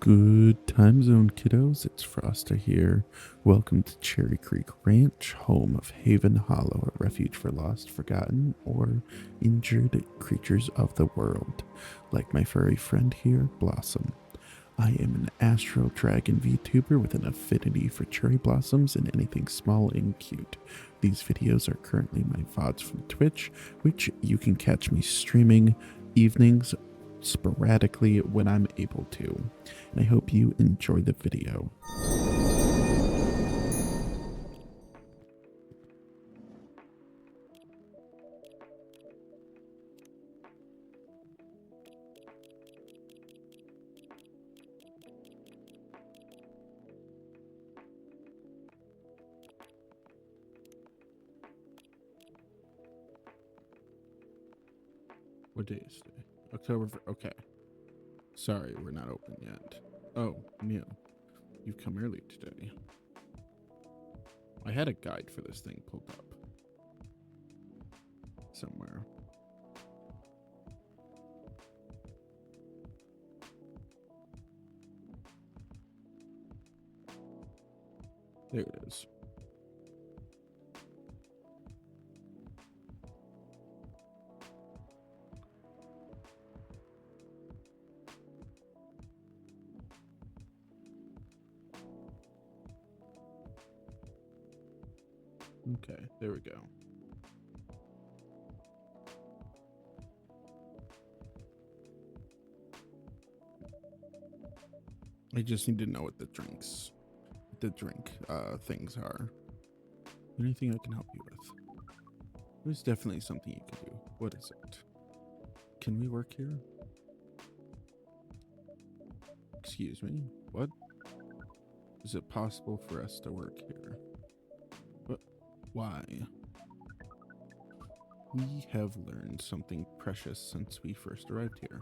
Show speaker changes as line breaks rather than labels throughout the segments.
Good time zone, kiddos. It's Froster here. Welcome to Cherry Creek Ranch, home of Haven Hollow, a refuge for lost, forgotten, or injured creatures of the world. Like my furry friend here, Blossom. I am an astral dragon VTuber with an affinity for cherry blossoms and anything small and cute. These videos are currently my VODs from Twitch, which you can catch me streaming evenings sporadically when I'm able to. And I hope you enjoy the video. What day is today? Okay. Sorry, we're not open yet. Oh, Neil, you've come early today. I had a guide for this thing pulled up somewhere. There it is. Okay, there we go. I just need to know what the drink things are. Anything I can help you with? There's definitely something you can do. What is it? Can we work here? Excuse me? What? Is it possible for us to work here? But why? We have learned something precious since we first arrived here.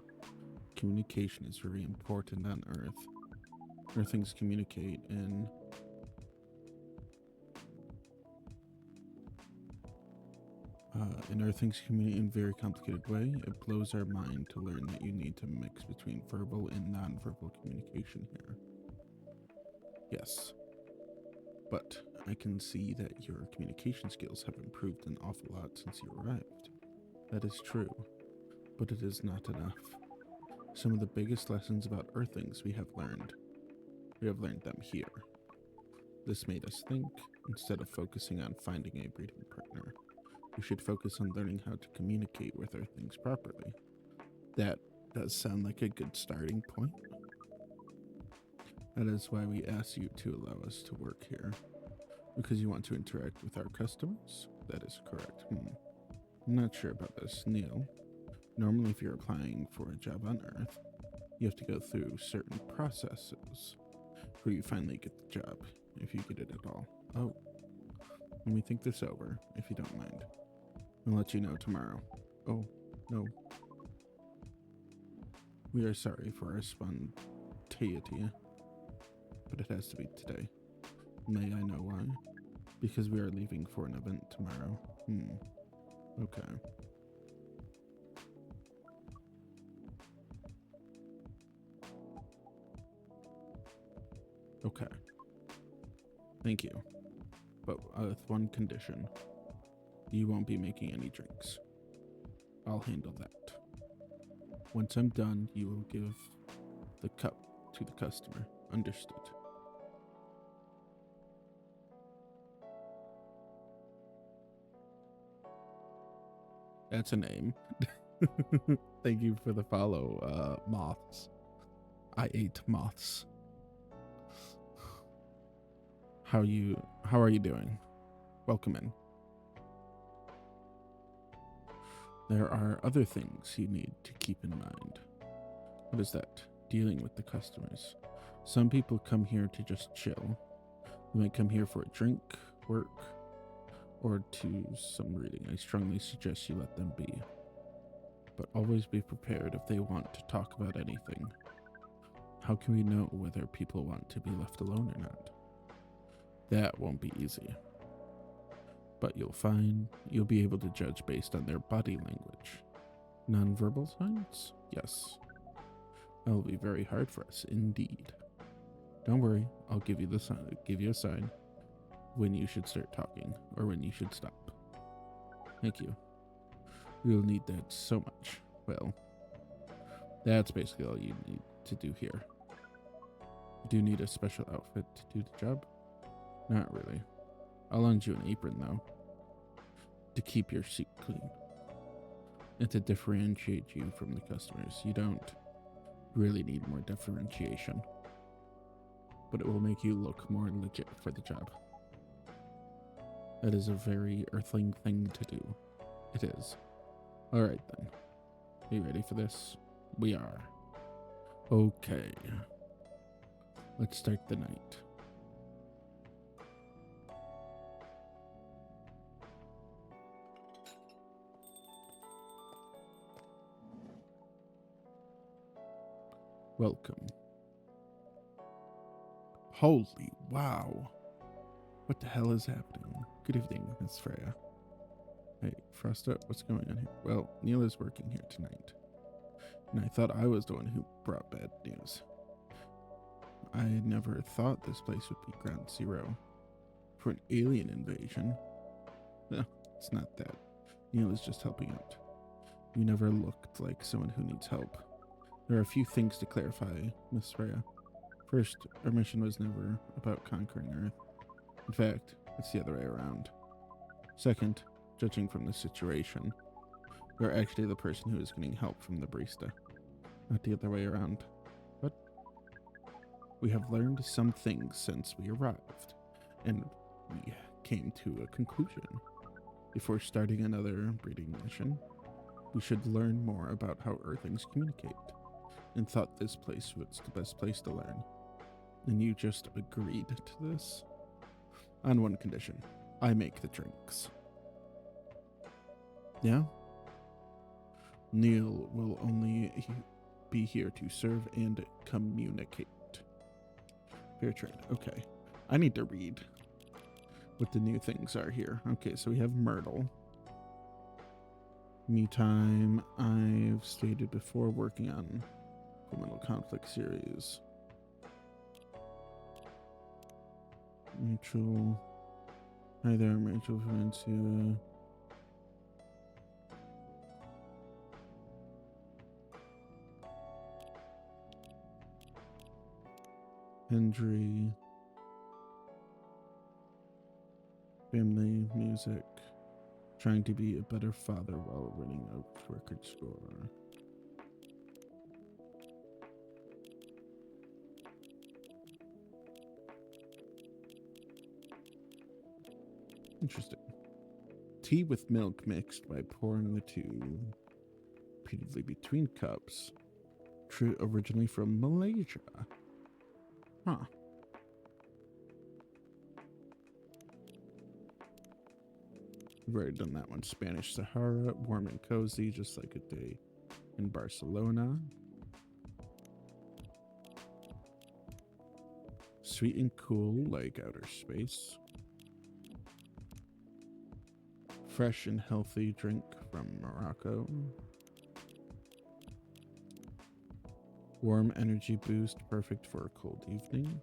Communication is very important on Earth. Earthlings communicate in Earthlings communicate in a very complicated way. It blows our mind to learn that you need to mix between verbal and non-verbal communication here. Yes, but I can see that your communication skills have improved an awful lot since you arrived. That is true, but it is not enough. Some of the biggest lessons about Earthlings we have learned them here. This made us think, instead of focusing on finding a breeding partner, we should focus on learning how to communicate with Earthlings properly. That does sound like a good starting point. That is why we asked you to allow us to work here. Because you want to interact with our customers? That is correct. I'm not sure about this, Neil. Normally, if you're applying for a job on Earth, you have to go through certain processes before you finally get the job, if you get it at all. Oh, let me think this over, if you don't mind. I'll let you know tomorrow. Oh, no. We are sorry for our spontaneity, but it has to be today. May I know why? Because we are leaving for an event tomorrow. Okay. Okay. Thank you. But with one condition. You won't be making any drinks. I'll handle that. Once I'm done, you will give the cup to the customer. Understood. That's a name. Thank you for the follow, moths. I ate moths. How are you doing? Welcome in. There are other things you need to keep in mind. What is that? Dealing with the customers. Some people come here to just chill. They might come here for a drink, work, or to some reading. I strongly suggest you let them be. But always be prepared if they want to talk about anything. How can we know whether people want to be left alone or not? That won't be easy. But you'll be able to judge based on their body language. Nonverbal signs? Yes. It'll be very hard for us indeed. Don't worry, I'll give you a sign when you should start talking or when you should stop. Thank you. We'll need that so much. Well, that's basically all you need to do here. You do need a special outfit to do the job? Not really. I'll lend you an apron though, to keep your suit clean and to differentiate you from the customers. You don't really need more differentiation, but it will make you look more legit for the job. That is a very earthling thing to do. It is. All right then. Are you ready for this? We are. Okay. Let's start the night. Welcome. Holy wow. What the hell is happening? Good evening, Miss Freya. Hey, Frosta, what's going on here? Well, Neil is working here tonight, and I thought I was the one who brought bad news. I never thought this place would be ground zero for an alien invasion. No, it's not that. Neil is just helping out. You never looked like someone who needs help. There are a few things to clarify, Miss Freya. First, our mission was never about conquering Earth. In fact, it's the other way around. Second, judging from the situation, you're actually the person who is getting help from the barista, not the other way around. But we have learned some things since we arrived, and we came to a conclusion. Before starting another breeding mission, we should learn more about how Earthlings communicate, and thought this place was the best place to learn. And you just agreed to this? On one condition. I make the drinks. Yeah? Neil will only be here to serve and communicate. Fair trade. Okay. I need to read what the new things are here. Okay, so we have Myrtle. Me time. I've stated before working on Criminal Conflict series. Mutual. Hi there, Rachel Valencia. Hendry. Family, music. Trying to be a better father while winning a record score. Interesting. Tea with milk mixed by pouring the two repeatedly between cups. True, originally from Malaysia. Huh. We've already done that one. Spanish Sahara, warm and cozy, just like a day in Barcelona. Sweet and cool, like outer space. Fresh and healthy drink from Morocco. Warm energy boost, perfect for a cold evening.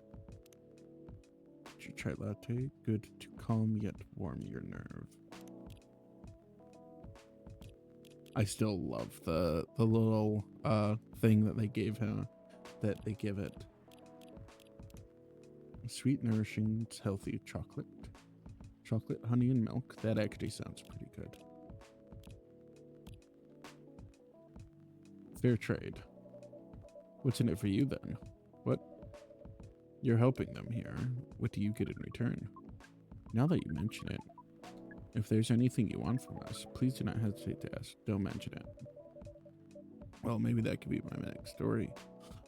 Chai latte, good to calm yet warm your nerve. I still love the little thing that they gave him, that they give it. Sweet, nourishing, healthy chocolate. Chocolate, honey, and milk. That actually sounds pretty good. Fair trade. What's in it for you then? What? You're helping them here. What do you get in return? Now that you mention it, if there's anything you want from us, please do not hesitate to ask. Don't mention it. Well, maybe that could be my next story.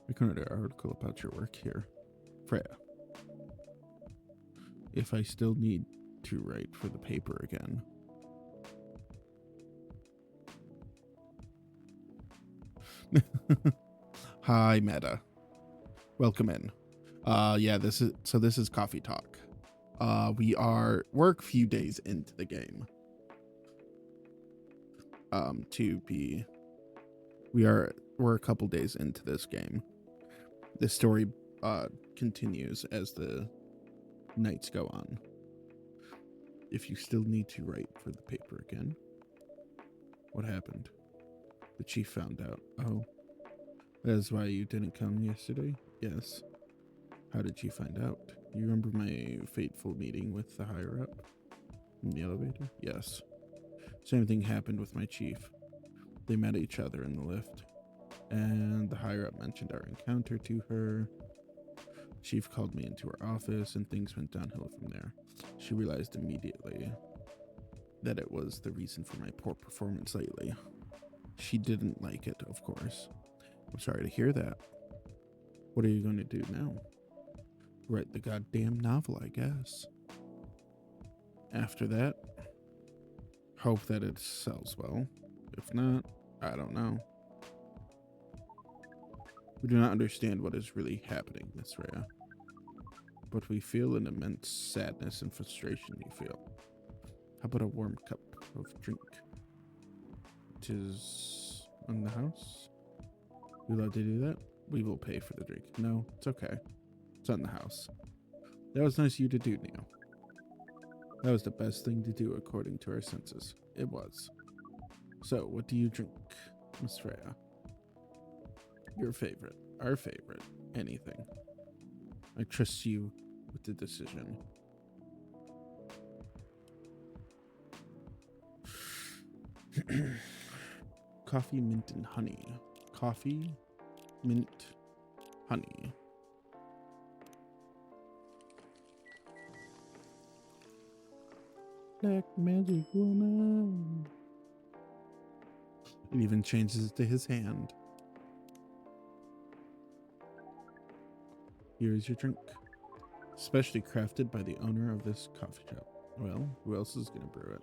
I can write an article about your work here. Freya. If I still need to write for the paper again. Hi, Meta. Welcome in. Yeah, this is Coffee Talk. We're a few days into the game. We are we're a couple days into this game. The story continues as the nights go on. If you still need to write for the paper again. What happened? The chief found out. Oh, that's why you didn't come yesterday? Yes. How did you find out? You remember my fateful meeting with the higher up? In the elevator? Yes. Same thing happened with my chief. They met each other in the lift, and the higher up mentioned our encounter to her. Chief called me into her office, and things went downhill from there. She realized immediately that it was the reason for my poor performance lately. She didn't like it, of course. I'm sorry to hear that. What are you going to do now? Write the goddamn novel, I guess. After that, hope that it sells well. If not, I don't know. We do not understand what is really happening, Miss Rhea, but we feel an immense sadness and frustration you feel. How about a warm cup of drink? It is in the house. We allowed to do that? We will pay for the drink. No, it's okay. It's on the house. That was nice of you to do, Neil. That was the best thing to do according to our senses. It was. So, what do you drink, Miss Freya? Your favorite. Our favorite. Anything. I trust you with the decision. Coffee, mint, and honey. Coffee, mint, honey. Black magic woman. It even changes it to his hand. Here's your drink. Specially crafted by the owner of this coffee shop. Well, who else is going to brew it?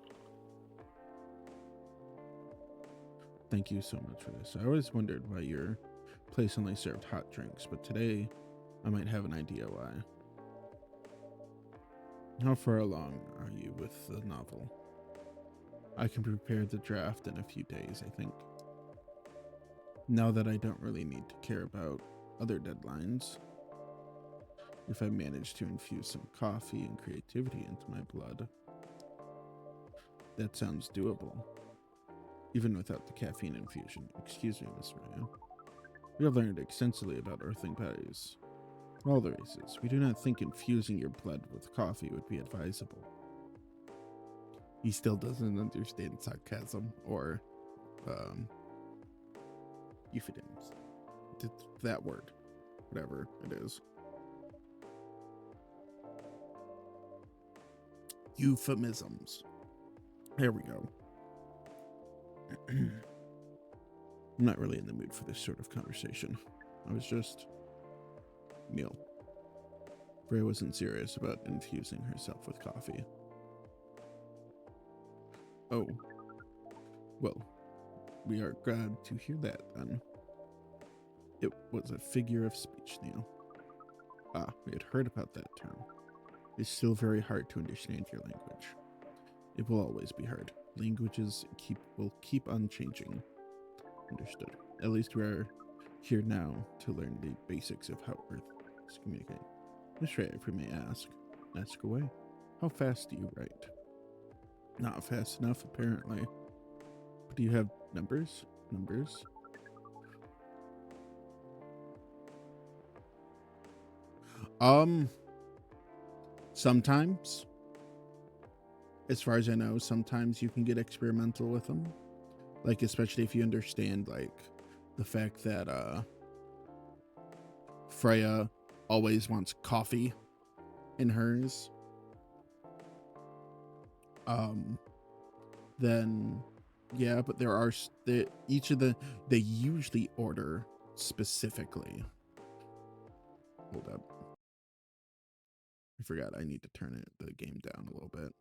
Thank you so much for this. I always wondered why your place only served hot drinks, but today I might have an idea why. How far along are you with the novel? I can prepare the draft in a few days, I think. Now that I don't really need to care about other deadlines, if I manage to infuse some coffee and creativity into my blood, that sounds doable. Even without the caffeine infusion. Excuse me, Miss Ryan. We have learned extensively about earthling bodies. All the races. We do not think infusing your blood with coffee would be advisable. He still doesn't understand sarcasm or euphemisms. That word. Whatever it is. Euphemisms. There we go. I'm not really in the mood for this sort of conversation. I was just... Meal. Freya wasn't serious about infusing herself with coffee. Oh. Well, we are glad to hear that, then. It was a figure of speech, Neil. Ah, we had heard about that term. It's still very hard to understand your language. It will always be hard. Languages will keep on changing. Understood. At least we are here now to learn the basics of how Earth is communicating. Miss Ray, if we may ask away. How fast do you write? Not fast enough, apparently. But do you have numbers? Sometimes. As far as I know, sometimes you can get experimental with them. Like, especially if you understand, like, the fact that, Freya always wants coffee in hers. Then, yeah, but there are, they usually order specifically. Hold up. I forgot I need to turn the game down a little bit.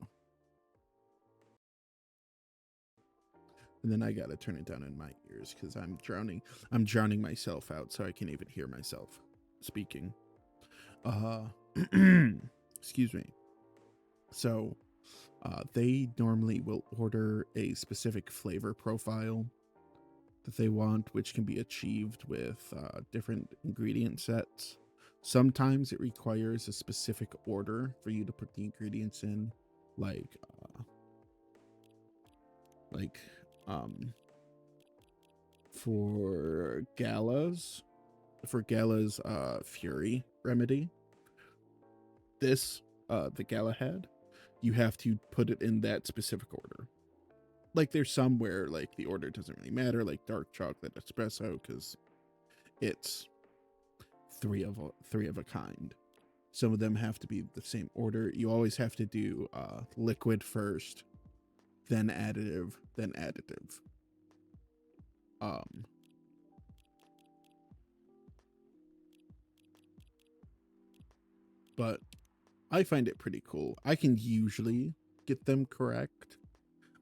And then I gotta turn it down in my ears because I'm drowning myself out so I can even hear myself speaking. Excuse me. So, they normally will order a specific flavor profile that they want, which can be achieved with different ingredient sets. Sometimes it requires a specific order for you to put the ingredients in, like like for Gala's Fury remedy, this the Galahad, you have to put it in that specific order. Like there's some where like the order doesn't really matter, like dark chocolate espresso, because it's three of a kind. Some of them have to be the same order. You always have to do liquid first, then additive, then additive. But I find it pretty cool. I can usually get them correct.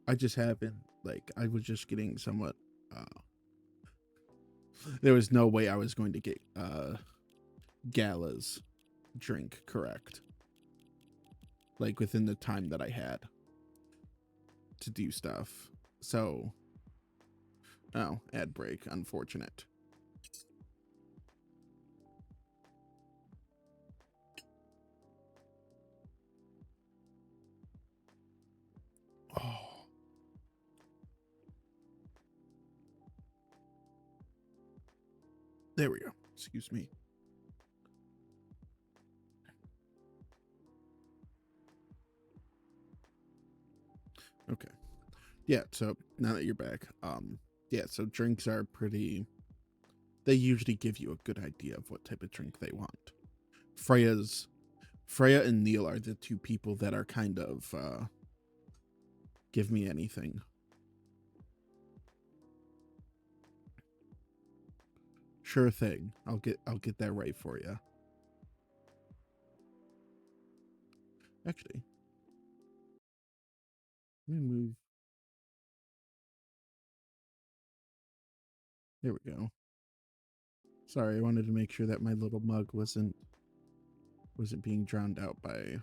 I just haven't, like, I was just getting somewhat, there was no way I was going to get Gala's drink correct, like within the time that I had to do stuff. So, oh, ad break, unfortunate. Oh. There we go. Excuse me. Okay. Yeah, so now that you're back, yeah, so drinks are pretty, they usually give you a good idea of what type of drink they want. Freya and Neil are the two people that are kind of give me anything. Sure thing. I'll get that right for you. Actually, let me move. There we go. Sorry, I wanted to make sure that my little mug wasn't being drowned out by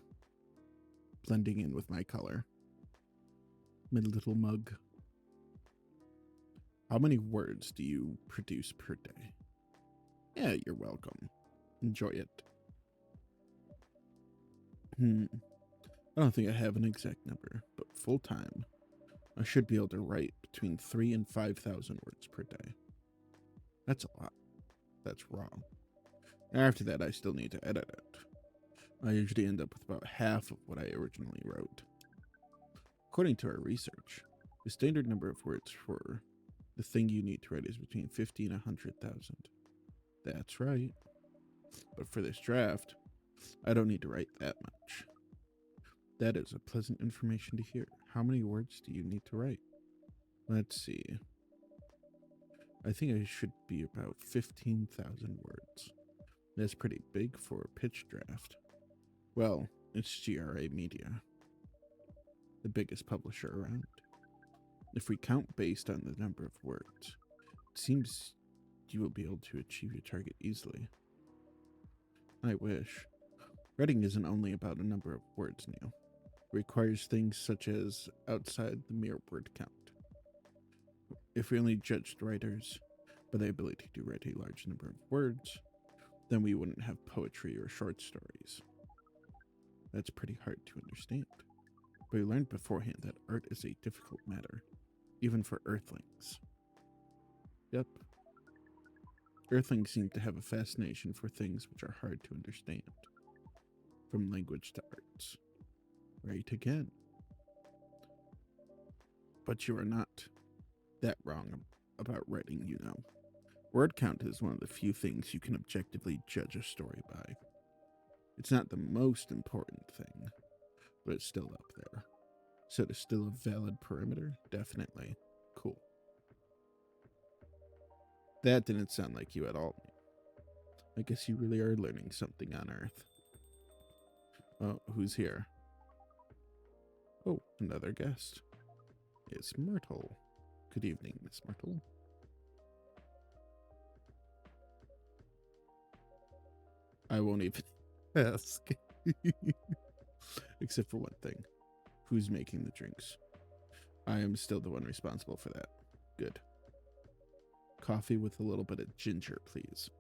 blending in with my color. My little mug. How many words do you produce per day? Yeah, you're welcome. Enjoy it. I don't think I have an exact number, but full time, I should be able to write between 3,000 and 5,000 words per day. That's a lot. That's raw. After that, I still need to edit it. I usually end up with about half of what I originally wrote. According to our research, the standard number of words for the thing you need to write is between 50 and 100,000. That's right. But for this draft, I don't need to write that much. That is a pleasant information to hear. How many words do you need to write? Let's see. I think I should be about 15,000 words. That's pretty big for a pitch draft. Well, it's GRA Media, the biggest publisher around. If we count based on the number of words, it seems you will be able to achieve your target easily. I wish. Writing isn't only about a number of words, Neil. It requires things such as outside the mere word count. If we only judged writers by the ability to write a large number of words, then we wouldn't have poetry or short stories. That's pretty hard to understand. But we learned beforehand that art is a difficult matter, even for Earthlings. Yep. Earthlings seem to have a fascination for things which are hard to understand. From language to arts. Right again. But you are not that wrong about writing, you know. Word count is one of the few things you can objectively judge a story by. It's not the most important thing, but it's still up there. So it is still a valid parameter? Definitely. Cool. That didn't sound like you at all. I guess you really are learning something on Earth. Oh, who's here? Oh, another guest. It's Myrtle. Good evening, Miss Myrtle. I won't even ask. Except for one thing. Who's making the drinks? I am still the one responsible for that. Good. Coffee with a little bit of ginger, please.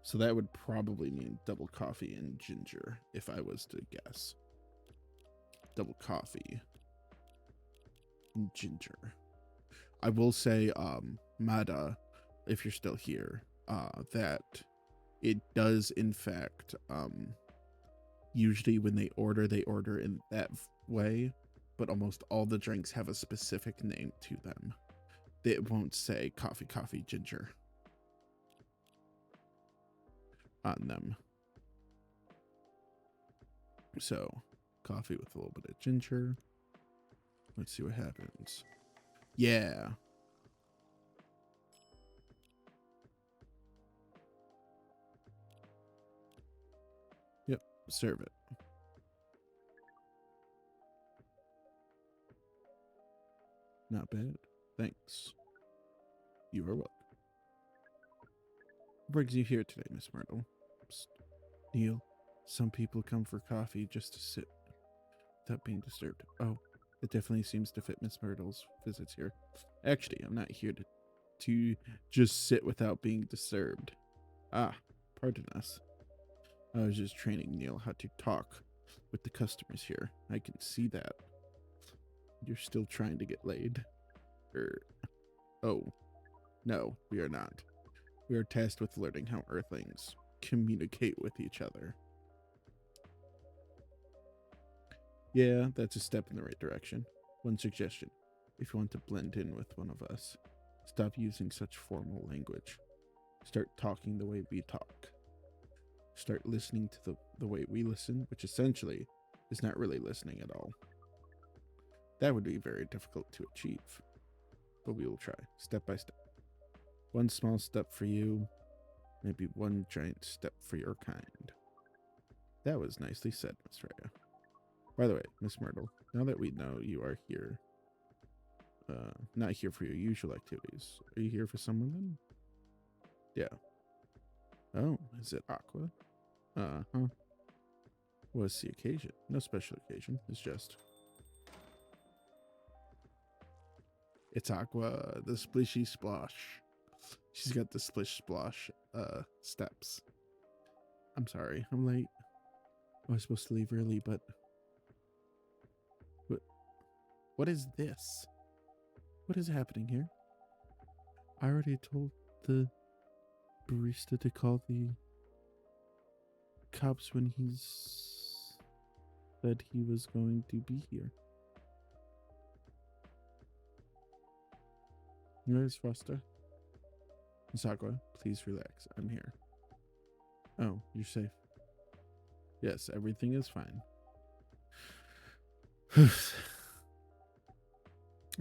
So that would probably mean double coffee and ginger, if I was to guess. Double coffee and ginger. I will say, Mada, if you're still here, that it does, in fact, usually when they order in that way, but almost all the drinks have a specific name to them. It won't say coffee, ginger on them. So, coffee with a little bit of ginger. Let's see what happens. Yeah. Yep, serve it. Not bad. Thanks. You are welcome. What brings you here today, Miss Myrtle? Psst. Neil, some people come for coffee just to sit without being disturbed. Oh, it definitely seems to fit Miss Myrtle's visits here. Actually, I'm not here to just sit without being disturbed. Ah, pardon us. I was just training Neil how to talk with the customers here. I can see that. You're still trying to get laid. Oh, no, we are not. We are tasked with learning how Earthlings communicate with each other. Yeah, that's a step in the right direction. One suggestion. If you want to blend in with one of us, stop using such formal language. Start talking the way we talk. Start listening to the way we listen, which essentially is not really listening at all. That would be very difficult to achieve, but we will try, step by step. One small step for you, maybe one giant step for your kind. That was nicely said, Miss Rhea. By the way, Miss Myrtle, now that we know you are here, not here for your usual activities, are you here for someone then? Yeah. Oh, is it Aqua? Uh-huh. What's the occasion? No special occasion. It's just... It's Aqua, the splishy splosh. She's got the splish splosh steps. I'm sorry, I'm late. I was supposed to leave early, but... What is this? What is happening here? I already told the barista to call the cops when he's said he was going to be here. Where's Foster? Misagua, please relax. I'm here. Oh, you're safe. Yes, everything is fine.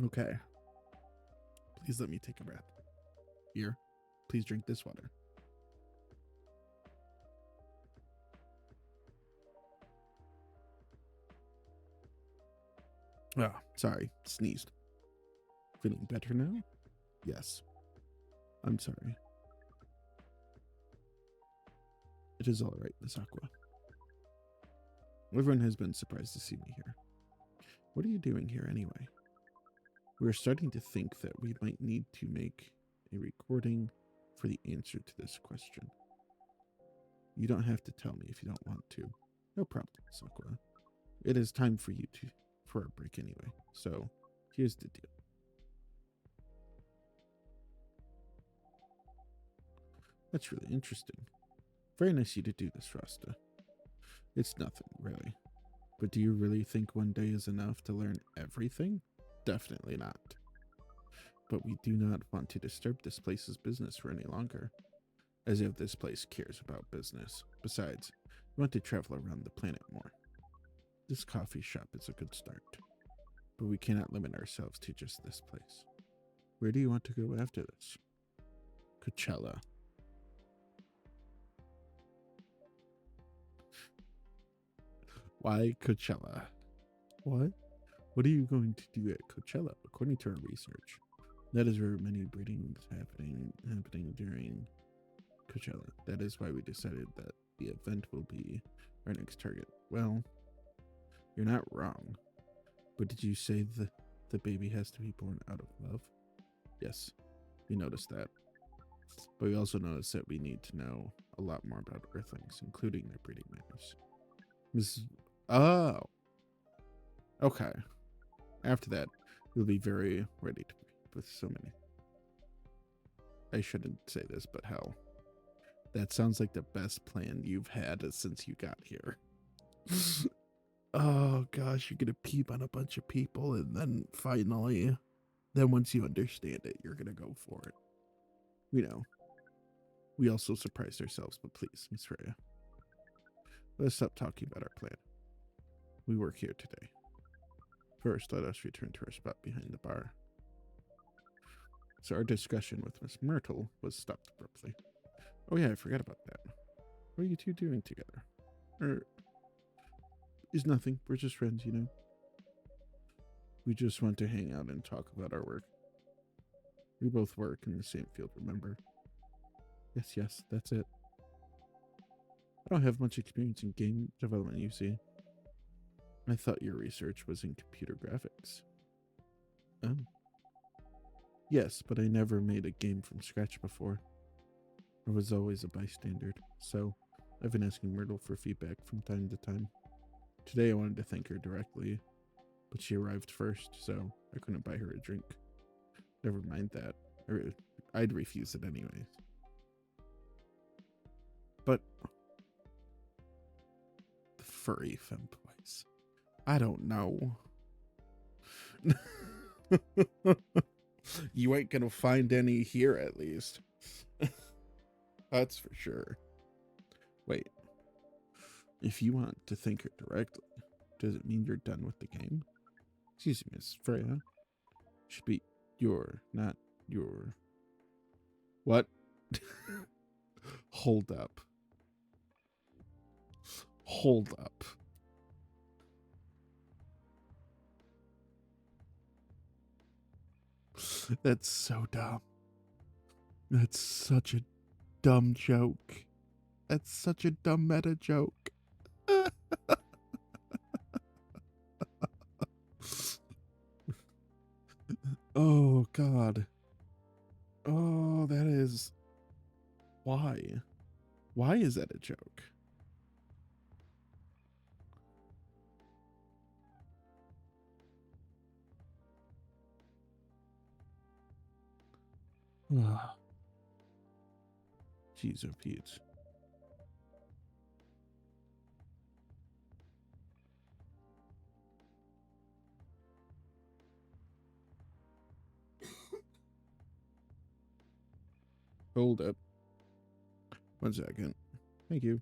Okay. Please let me take a breath. Here, please drink this water. Oh, sorry, sneezed. Feeling better now? Yes. I'm sorry. It is all right, Miss Aqua. Everyone has been surprised to see me here. What are you doing here anyway? We're starting to think that we might need to make a recording for the answer to this question. You don't have to tell me if you don't want to. No problem, Miss Aqua. It is time for you for a break anyway. So here's the deal. That's really interesting. Very nice of you to do this, Rasta. It's nothing, really. But do you really think one day is enough to learn everything? Definitely not. But we do not want to disturb this place's business for any longer. As if this place cares about business. Besides, we want to travel around the planet more. This coffee shop is a good start. But we cannot limit ourselves to just this place. Where do you want to go after this? Coachella. Why Coachella? What? What are you going to do at Coachella? According to our research, that is where many breedings happening during Coachella. That is why we decided that the event will be our next target. Well, you're not wrong. But did you say the baby has to be born out of love? Yes. We noticed that. But we also noticed that we need to know a lot more about Earthlings, including their breeding manners. Oh, okay. After that, we'll be very ready to breed with so many. I shouldn't say this, but hell, that sounds like the best plan you've had since you got here. Oh gosh, you're gonna peep on a bunch of people, and then finally, then once you understand it, you're gonna go for it. We also surprised ourselves, but please, Miss Freya, let's stop talking about our plan. We work here today. First, let us return to our spot behind the bar. So our discussion with Miss Myrtle was stopped abruptly. Oh yeah, I forgot about that. What are you two doing together? Is nothing. We're just friends, We just want to hang out and talk about our work. We both work in the same field, remember? Yes, that's it. I don't have much experience in game development, you see. I thought your research was in computer graphics. Oh. Yes, but I never made a game from scratch before. I was always a bystander, so I've been asking Myrtle for feedback from time to time. Today I wanted to thank her directly, but she arrived first, so I couldn't buy her a drink. Never mind that. I'd refuse it anyways. But the furry femboys, I don't know. You ain't gonna find any here, at least. That's for sure. Wait. If you want to thank her directly, does it mean you're done with the game? Excuse me, Miss Freya. Should be not your. What? Hold up. Hold up. That's so dumb. That's such a dumb joke. That's such a dumb meta joke. Oh, God. Oh, that is... Why? Why is that a joke? Jeez, oh Pete. Hold up. 1 second. Thank you.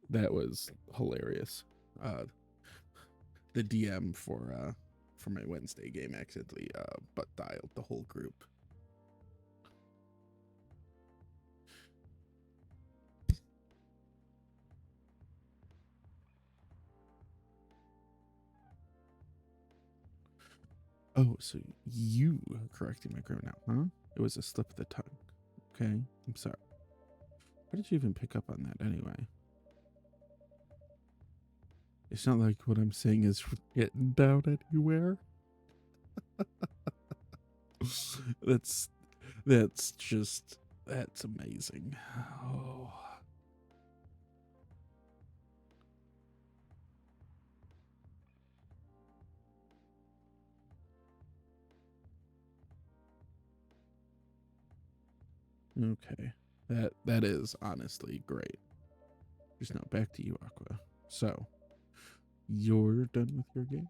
That was hilarious. The DM for my Wednesday game accidentally butt dialed the whole group. Oh, so you are correcting my grammar now, huh? It was a slip of the tongue. Okay, I'm sorry. How did you even pick up on that anyway? It's not like what I'm saying is written down anywhere. That's amazing. Oh. Okay. That is honestly great. Just now back to you, Aqua. So, You're done with your game?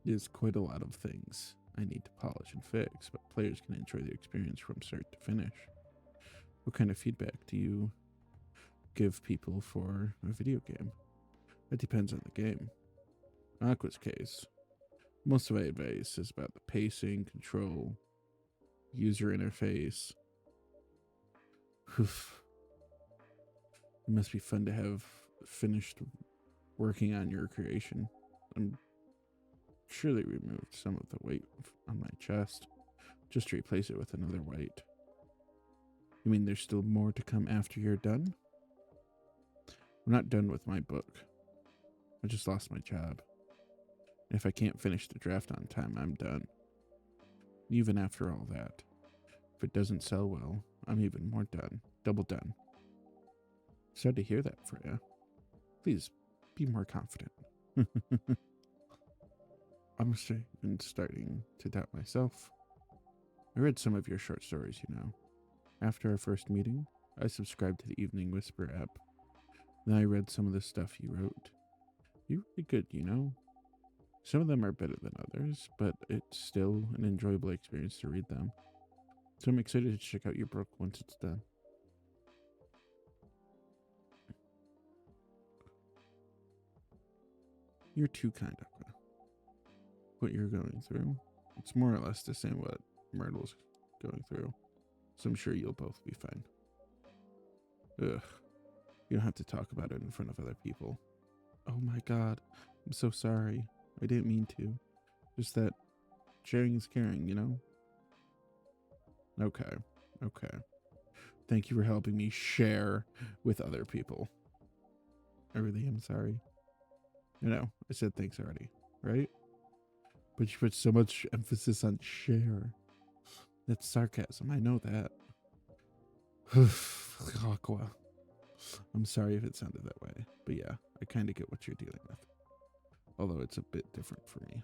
There's quite a lot of things I need to polish and fix, but players can enjoy the experience from start to finish. What kind of feedback do you give people for a video game? It depends on the game. In Aqua's case, most of my advice is about the pacing, control, user interface. Oof. It must be fun to have finished working on your creation. I'm sure they removed some of the weight on my chest just to replace it with another weight. You mean there's still more to come after you're done? I'm not done with my book. I just lost my job. And if I can't finish the draft on time, I'm done. Even after all that, if it doesn't sell well, I'm even more done. Double done. Sorry to hear that, Freya. Please, be more confident. I'm even starting to doubt myself. I read some of your short stories, you know. After our first meeting, I subscribed to the Evening Whisper app. Then I read some of the stuff you wrote. You're really good, you know. Some of them are better than others, but it's still an enjoyable experience to read them. So I'm excited to check out your book once it's done. You're too kind, Aqua. What you're going through, it's more or less the same what Myrtle's going through. So I'm sure you'll both be fine. Ugh. You don't have to talk about it in front of other people. Oh my god. I'm so sorry. I didn't mean to. Just that sharing is caring, you know? Okay. Okay. Thank you for helping me share with other people. I really am sorry. You know, I said thanks already, right? But you put so much emphasis on share. That's sarcasm. I know that. Aqua. I'm sorry if it sounded that way. But yeah, I kind of get what you're dealing with. Although it's a bit different for me.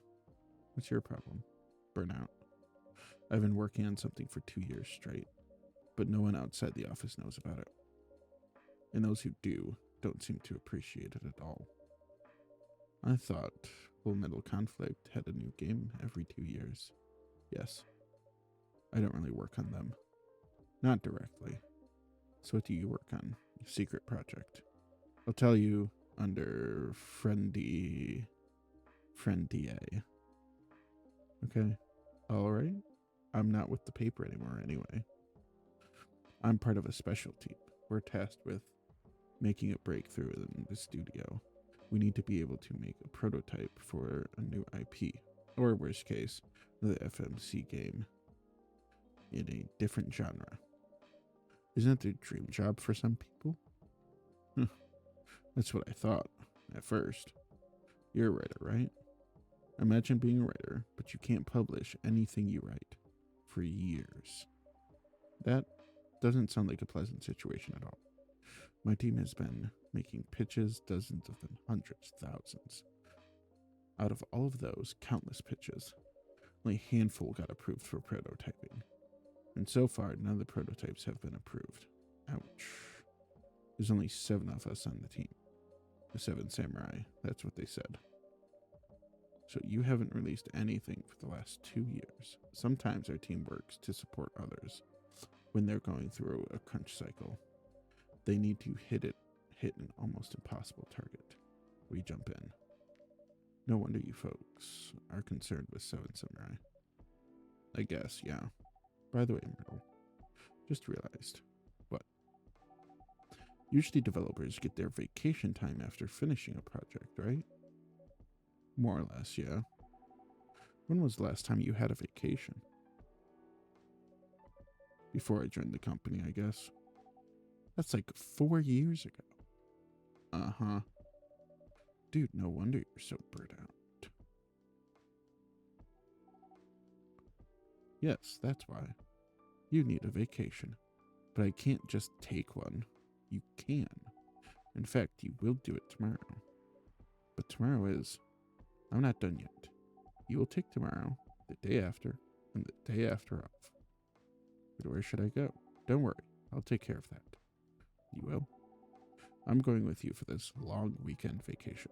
What's your problem? Burnout. I've been working on something for 2 years straight, but no one outside the office knows about it. And those who do don't seem to appreciate it at all. I thought Full Metal Conflict had a new game every 2 years. Yes. I don't really work on them. Not directly. So what do you work on? Your secret project. I'll tell you under Friendy A. Okay. Alright. I'm not with the paper anymore anyway. I'm part of a special team. We're tasked with making a breakthrough in the studio. We need to be able to make a prototype for a new IP, or worst case, the FMC game in a different genre. Isn't that the dream job for some people? That's what I thought at first. You're a writer, right? Imagine being a writer, but you can't publish anything you write for years. That doesn't sound like a pleasant situation at all. My team has been making pitches, dozens of them, hundreds, thousands. Out of all of those countless pitches, only a handful got approved for prototyping. And so far, none of the prototypes have been approved. Ouch. There's only 7 of us on the team. The 7 samurai, that's what they said. So you haven't released anything for the last 2 years. Sometimes our team works to support others when they're going through a crunch cycle. They need to hit an almost impossible target. We jump in. No wonder you folks are concerned with 7 samurai. I guess, yeah. By the way, Myrtle, just realized. What? Usually developers get their vacation time after finishing a project, right? More or less, yeah. When was the last time you had a vacation? Before I joined the company, I guess. That's like 4 years ago. Uh-huh. Dude, no wonder you're so burnt out. Yes, that's why. You need a vacation. But I can't just take one. You can. In fact, you will do it tomorrow. But tomorrow is... I'm not done yet. You will take tomorrow, the day after, and the day after off. But where should I go? Don't worry. I'll take care of that. You will? I'm going with you for this long weekend vacation.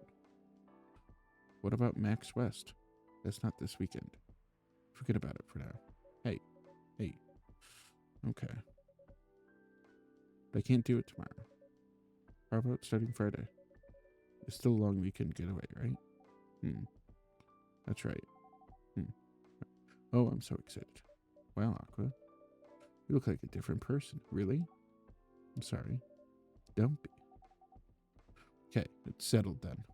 What about Max West? That's not this weekend. Forget about it for now. Hey. Okay. But I can't do it tomorrow. How about starting Friday? It's still a long weekend getaway, right? That's right. Oh, I'm so excited. Wow, Aqua. You look like a different person. Really? I'm sorry. Don't be. Okay, it's settled then.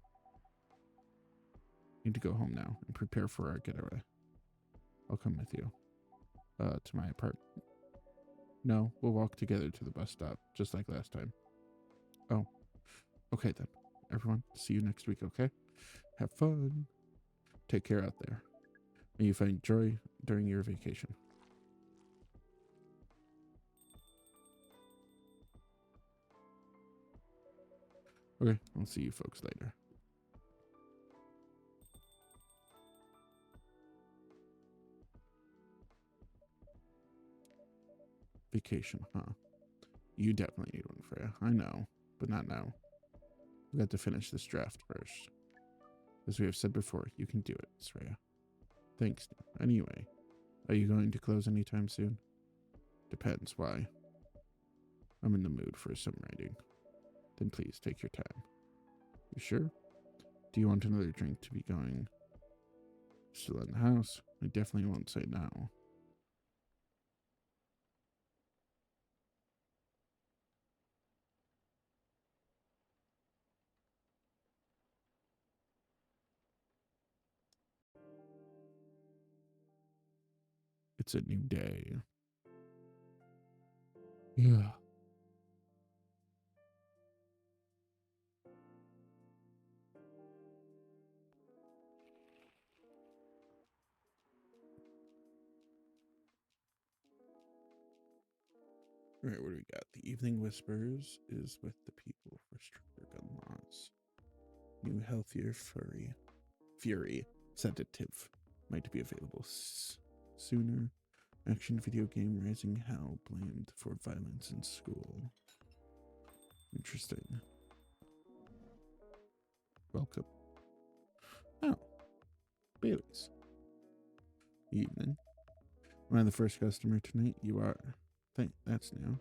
Need to go home now and prepare for our getaway. I'll come with you. To my apartment. No, we'll walk together to the bus stop, just like last time. Oh, okay then. Everyone, see you next week, okay? Have fun. Take care out there. May you find joy during your vacation. Okay, I'll see you folks later. Vacation, huh? You definitely need one, Freya. I know, but not now. We got to finish this draft first. As we have said before, you can do it, Freya. Thanks. Anyway, are you going to close anytime soon? Depends, why? I'm in the mood for some writing. Then please take your time. You sure? Do you want another drink to be going? Still in the house? I definitely won't say no. It's a new day. Yeah. All right, what do we got? The Evening Whispers is with the people for stricter gun laws. New, healthier fury sedative might be available sooner. Action video game Rising Hell blamed for violence in school. Interesting. Welcome. Oh, Bailey's. Evening. Am I the first customer tonight? You are. That's new.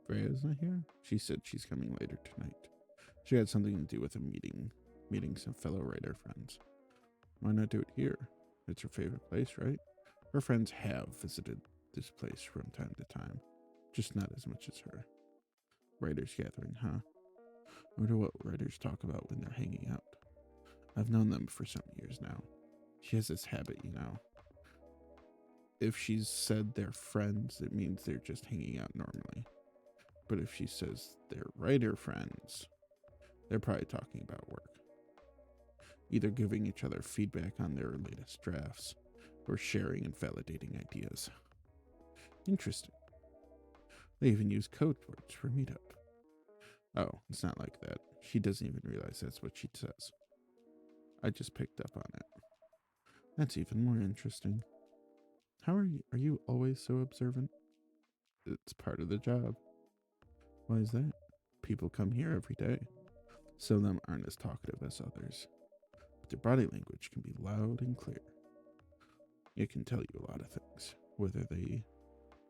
Freya's not here? She said she's coming later tonight. She had something to do with a meeting some fellow writer friends. Why not do it here? It's her favorite place, right? Her friends have visited this place from time to time, just not as much as her. Writers gathering, huh? I wonder what writers talk about when they're hanging out. I've known them for some years now. She has this habit, If she's said they're friends, it means they're just hanging out normally. But if she says they're writer friends, they're probably talking about work. Either giving each other feedback on their latest drafts, or sharing and validating ideas. Interesting. They even use code words for meetup. Oh, it's not like that. She doesn't even realize that's what she says. I just picked up on it. That's even more interesting. How are you? Are you always so observant? It's part of the job. Why is that? People come here every day. Some of them aren't as talkative as others, but their body language can be loud and clear. It can tell you a lot of things, whether they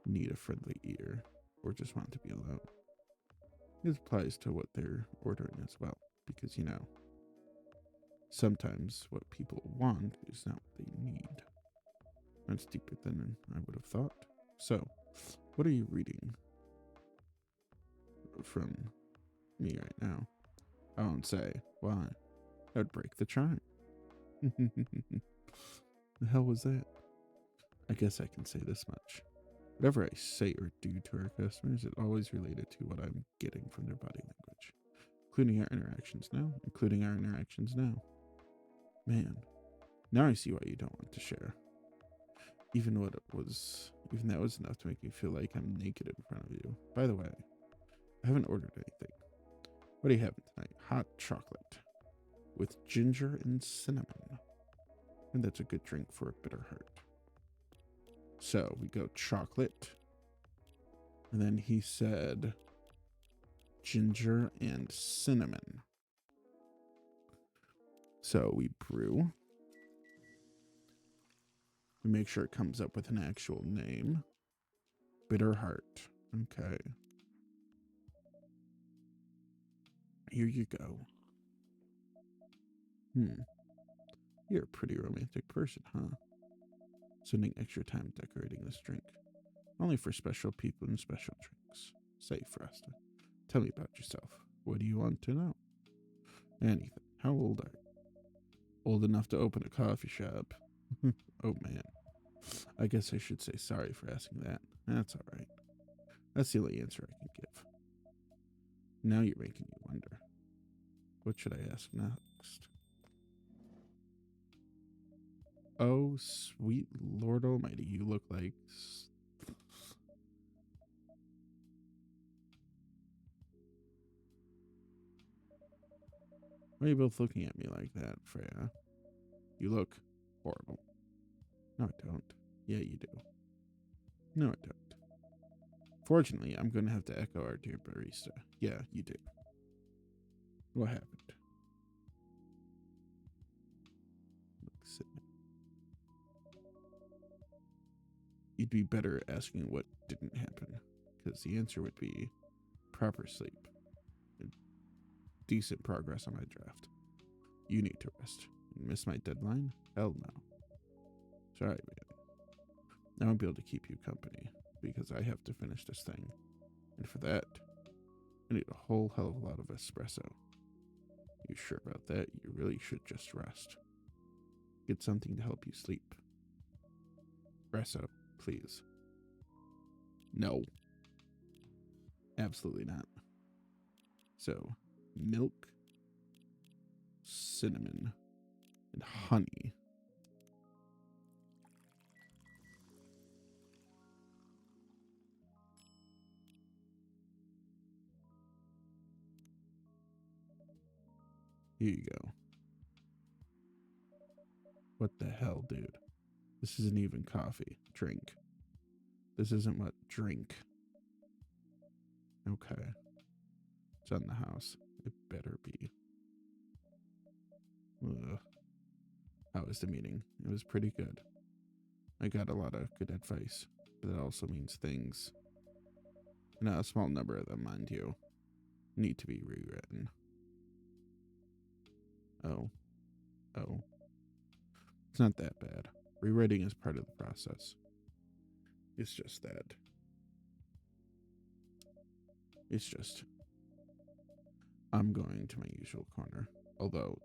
need a friendly ear or just want to be alone. It applies to what they're ordering as well, because sometimes what people want is not what they need. That's deeper than I would have thought. So, what are you reading from me right now? I won't say. Why? That would break the charm. The hell was that? I guess I can say this much. Whatever I say or do to our customers, it always related to what I'm getting from their body language. Including our interactions now. Man, now I see why you don't want to share. Even that was enough to make me feel like I'm naked in front of you. By the way, I haven't ordered anything. What do you have tonight? Hot chocolate with ginger and cinnamon. And that's a good drink for a bitter heart. So we go chocolate. And then he said ginger and cinnamon. So we brew. We make sure it comes up with an actual name. Bitter Heart. Okay. Here you go. You're a pretty romantic person, huh? Spending extra time decorating this drink. Only for special people and special drinks. Say, Fresta, tell me about yourself. What do you want to know? Anything. How old are you? Old enough to open a coffee shop. Oh, man. I guess I should say sorry for asking that. That's all right. That's the only answer I can give. Now you're making me wonder. What should I ask next? Oh, sweet Lord Almighty, you look like... Why are you both looking at me like that, Freya? You look horrible. No, I don't. Yeah, you do. No, I don't. Fortunately, I'm going to have to echo our dear barista. Yeah, you do. What happened? You'd be better asking what didn't happen, because the answer would be proper sleep and decent progress on my draft. You need to rest. Miss my deadline? Hell no. Sorry, man. I won't be able to keep you company, because I have to finish this thing. And for that, I need a whole hell of a lot of espresso. You sure about that? You really should just rest. Get something to help you sleep. Espresso, please. No. Absolutely not. So, milk, cinnamon, and honey. Here you go. What the hell, dude? This isn't even coffee. Drink. This isn't what? Drink. Okay. It's on the house. It better be. Ugh. How was the meeting? It was pretty good. I got a lot of good advice, but that also means things, and a small number of them, mind you, need to be rewritten. Oh. It's not that bad. Rewriting is part of the process. It's just that. I'm going to my usual corner. Although,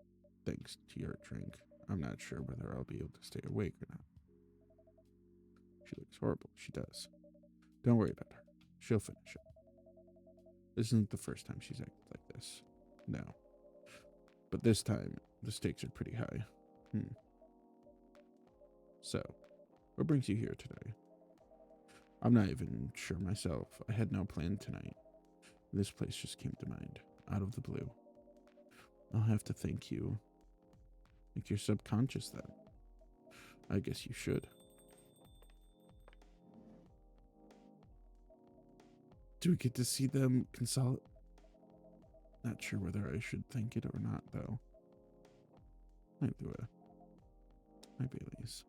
thanks to your drink, I'm not sure whether I'll be able to stay awake or not. She looks horrible. She does. Don't worry about her. She'll finish it. This isn't the first time she's acted like this. No. But this time, the stakes are pretty high. So, what brings you here today? I'm not even sure myself. I had no plan tonight. This place just came to mind, out of the blue. I'll have to thank you. Thank your subconscious, then. I guess you should. Do we get to see them consolidate? Not sure whether I should thank it or not, though. Might do it. My Baileys.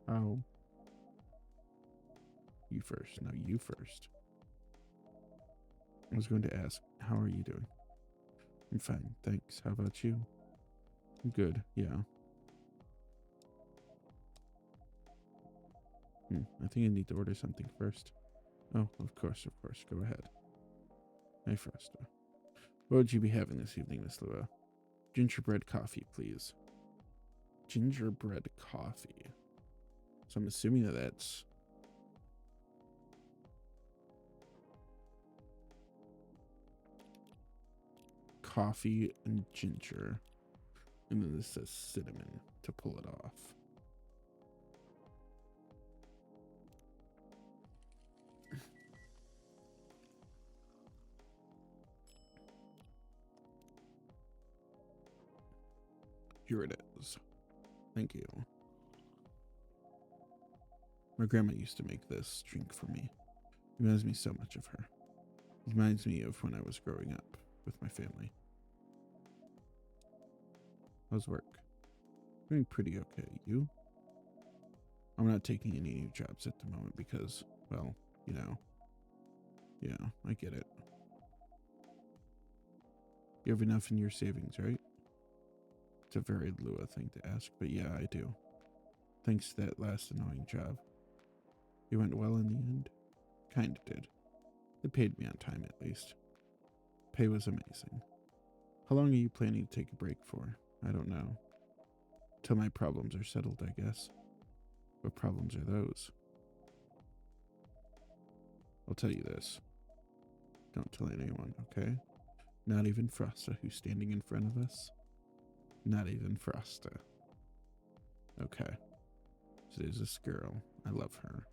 Oh. You first. No, you first. I was going to ask, how are you doing? I'm fine, thanks. How about you? I'm good, yeah. I think I need to order something first. Oh, of course. Go ahead. Hey, Fresta. What would you be having this evening, Miss Lua? Gingerbread coffee, please. Gingerbread coffee. So I'm assuming that that's... coffee and ginger. And then this says cinnamon to pull it off. Here it is. Thank you. My grandma used to make this drink for me. It reminds me so much of her. It reminds me of when I was growing up with my family. How's work? Doing pretty okay. You? I'm not taking any new jobs at the moment because, well, you know. Yeah, I get it. You have enough in your savings, right? It's a very Lua thing to ask, but yeah, I do. Thanks to that last annoying job. It went well in the end? Kinda did. It paid me on time at least. Pay was amazing. How long are you planning to take a break for? I don't know. Till my problems are settled, I guess. What problems are those? I'll tell you this. Don't tell anyone, okay? Not even Frosta, who's standing in front of us. Not even Frosta. Okay. So there's this girl. I love her.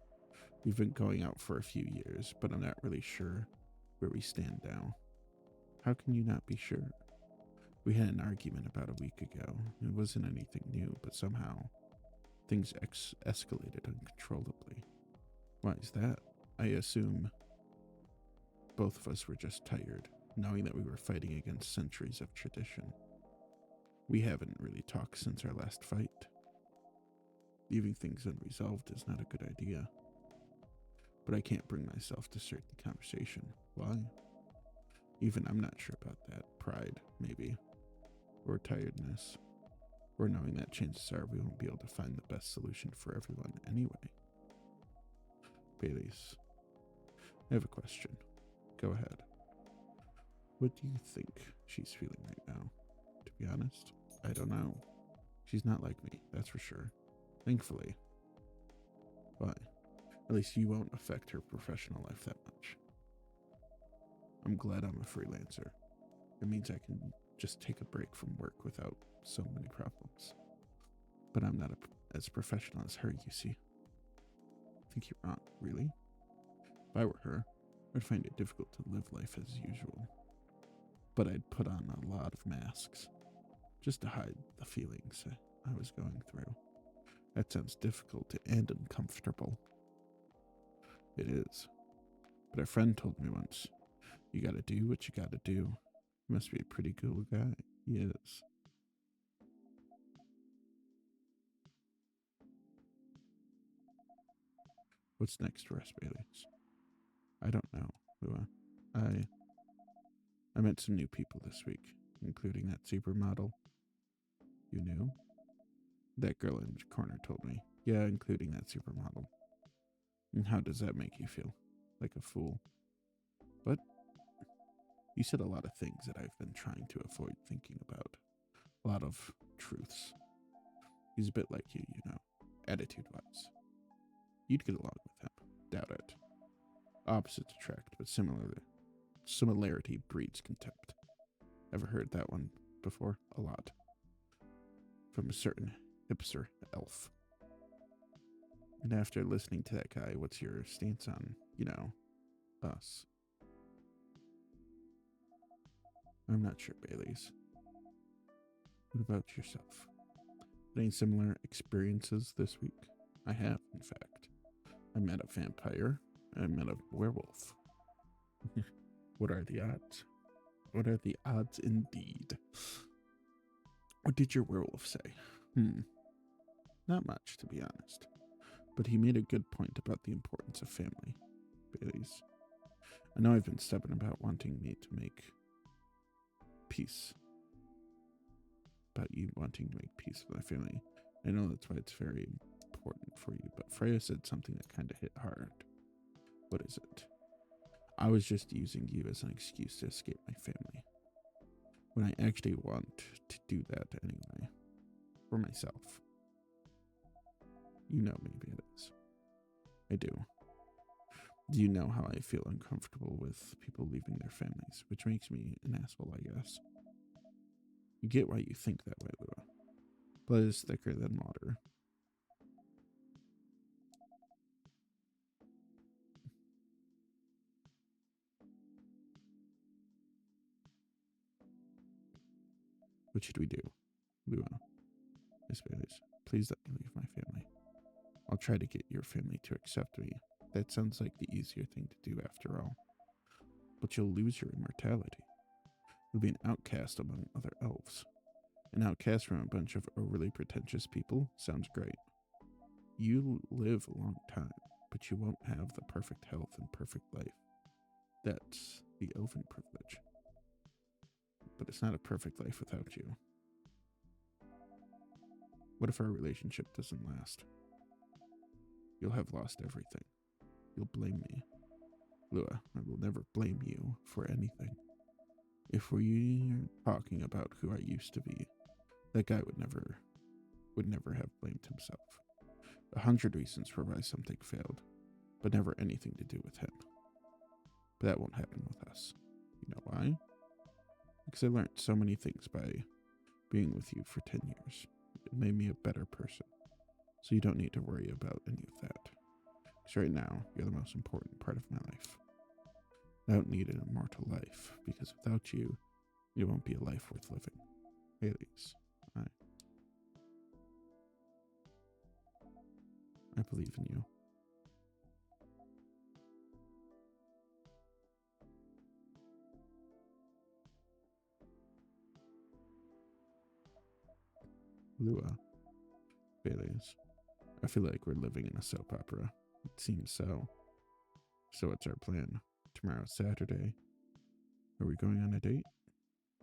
We've been going out for a few years, but I'm not really sure where we stand now. How can you not be sure? We had an argument about a week ago. It wasn't anything new, but somehow things escalated uncontrollably. Why is that? I assume both of us were just tired, knowing that we were fighting against centuries of tradition. We haven't really talked since our last fight. Leaving things unresolved is not a good idea. But I can't bring myself to start the conversation. Why? Even I'm not sure about that. Pride, maybe. Or tiredness. Or knowing that chances are we won't be able to find the best solution for everyone anyway. Bailey's, I have a question. Go ahead. What do you think she's feeling right now? To be honest, I don't know. She's not like me, that's for sure. Thankfully. Why? At least you won't affect her professional life that much. I'm glad I'm a freelancer. It means I can just take a break from work without so many problems. But I'm not as professional as her, you see. I think you're wrong, really? If I were her, I'd find it difficult to live life as usual. But I'd put on a lot of masks, just to hide the feelings I was going through. That sounds difficult and uncomfortable. It is. But a friend told me once, you gotta do what you gotta do. He must be a pretty cool guy. He is. What's next for us, Baileys? I don't know, Lua. I met some new people this week, including that supermodel. You knew? That girl in the corner told me. Yeah, including that supermodel. And how does that make you feel? Like a fool? What? You said a lot of things that I've been trying to avoid thinking about. A lot of truths. He's a bit like you, you know, attitude-wise. You'd get along with him. Doubt it. Opposites attract, but similarity breeds contempt. Ever heard that one before? A lot. From a certain hipster elf. And after listening to that guy, what's your stance on, you know, us? I'm not sure, Bailey's. What about yourself? Any similar experiences this week? I have, in fact. I met a vampire. I met a werewolf. What are the odds? What are the odds indeed? What did your werewolf say? Not much, to be honest. But he made a good point about the importance of family. Bailey's. I know I've been stubborn about wanting me to make peace. About you wanting to make peace with my family. I know that's why it's very important for you, but Freya said something that kind of hit hard. What is it? I was just using you as an excuse to escape my family. When I actually want to do that anyway. For myself. You know maybe it is. I do. Do you know how I feel uncomfortable with people leaving their families, which makes me an asshole, I guess. You get why you think that way, Lua. Blood is thicker than water. What should we do? Lua. Miss Bailey's, please let me leave my family. I'll try to get your family to accept me. That sounds like the easier thing to do after all. But you'll lose your immortality. You'll be an outcast among other elves. An outcast from a bunch of overly pretentious people sounds great. You'll live a long time, but you won't have the perfect health and perfect life. That's the elven privilege. But it's not a perfect life without you. What if our relationship doesn't last? You'll have lost everything. You'll blame me. Lua, I will never blame you for anything. If we're talking about who I used to be, that guy would never have blamed himself. 100 reasons for why something failed, but never anything to do with him. But that won't happen with us. You know why? Because I learned so many things by being with you for 10 years. It made me a better person. So you don't need to worry about any of that. Because right now, you're the most important part of my life. I don't need an immortal life, because without you, it won't be a life worth living. Hades, I believe in you. Lua, Bailey's. I feel like we're living in a soap opera. It seems so. So what's our plan? Tomorrow's Saturday. Are we going on a date?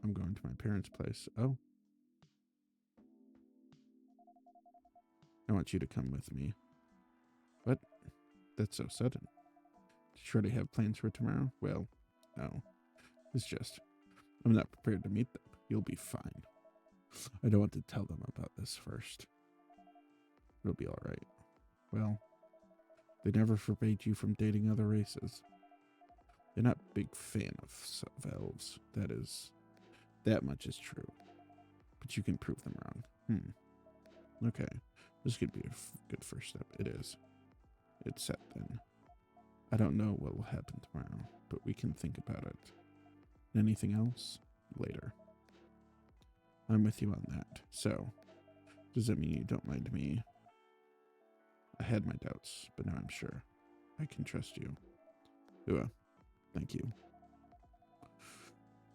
I'm going to my parents' place. Oh. I want you to come with me. What? That's so sudden. Did you already have plans for tomorrow? Well, no. It's just, I'm not prepared to meet them. You'll be fine. I don't want to tell them about this first. It'll be alright. Well, they never forbade you from dating other races. They're not a big fan of elves. That much is true. But you can prove them wrong. Okay. This could be a good first step. It is. It's set then. I don't know what will happen tomorrow, but we can think about it. Anything else? Later. I'm with you on that. So, does that mean you don't mind me? I had my doubts, but now I'm sure. I can trust you. Lua, thank you.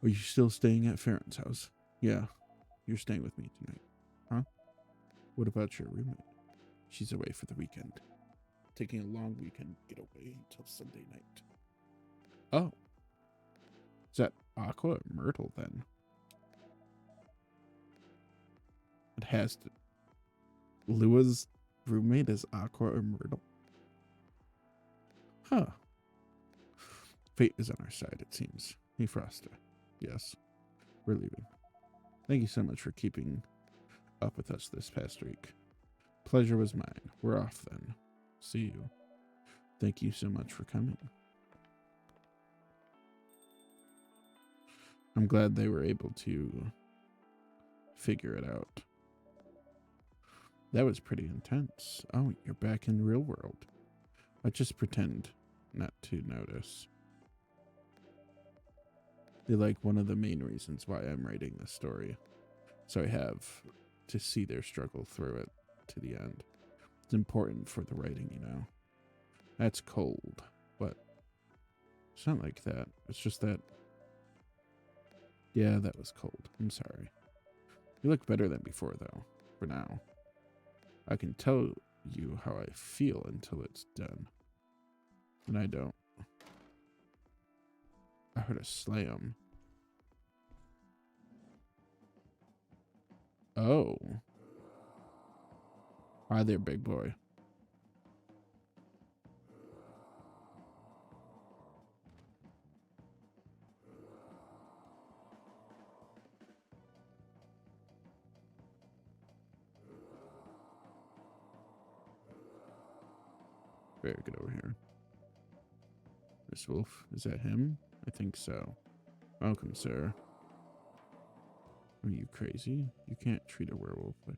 Are you still staying at Farron's house? Yeah, you're staying with me tonight. Huh? What about your roommate? She's away for the weekend. Taking a long weekend getaway until Sunday night. Oh. Is that Aqua or Myrtle then? It has to. Lua's roommate is Aqua or Myrtle? Huh. Fate is on our side, it seems. Hey, Frosta. Yes, we're leaving. Thank you so much for keeping up with us this past week. Pleasure was mine. We're off then. See you. Thank you so much for coming. I'm glad they were able to figure it out. That was pretty intense. Oh, you're back in the real world. I just pretend not to notice. They're like one of the main reasons why I'm writing this story. So I have to see their struggle through it to the end. It's important for the writing, you know. That's cold. What? It's not like that. It's just that. Yeah, that was cold. I'm sorry. You look better than before, though. For now. I can tell you how I feel until it's done. And I don't. I heard a slam. Oh. Hi there, big boy. Better get over here. This wolf, is that him? I think so. Welcome, sir. Are you crazy? You can't treat a werewolf like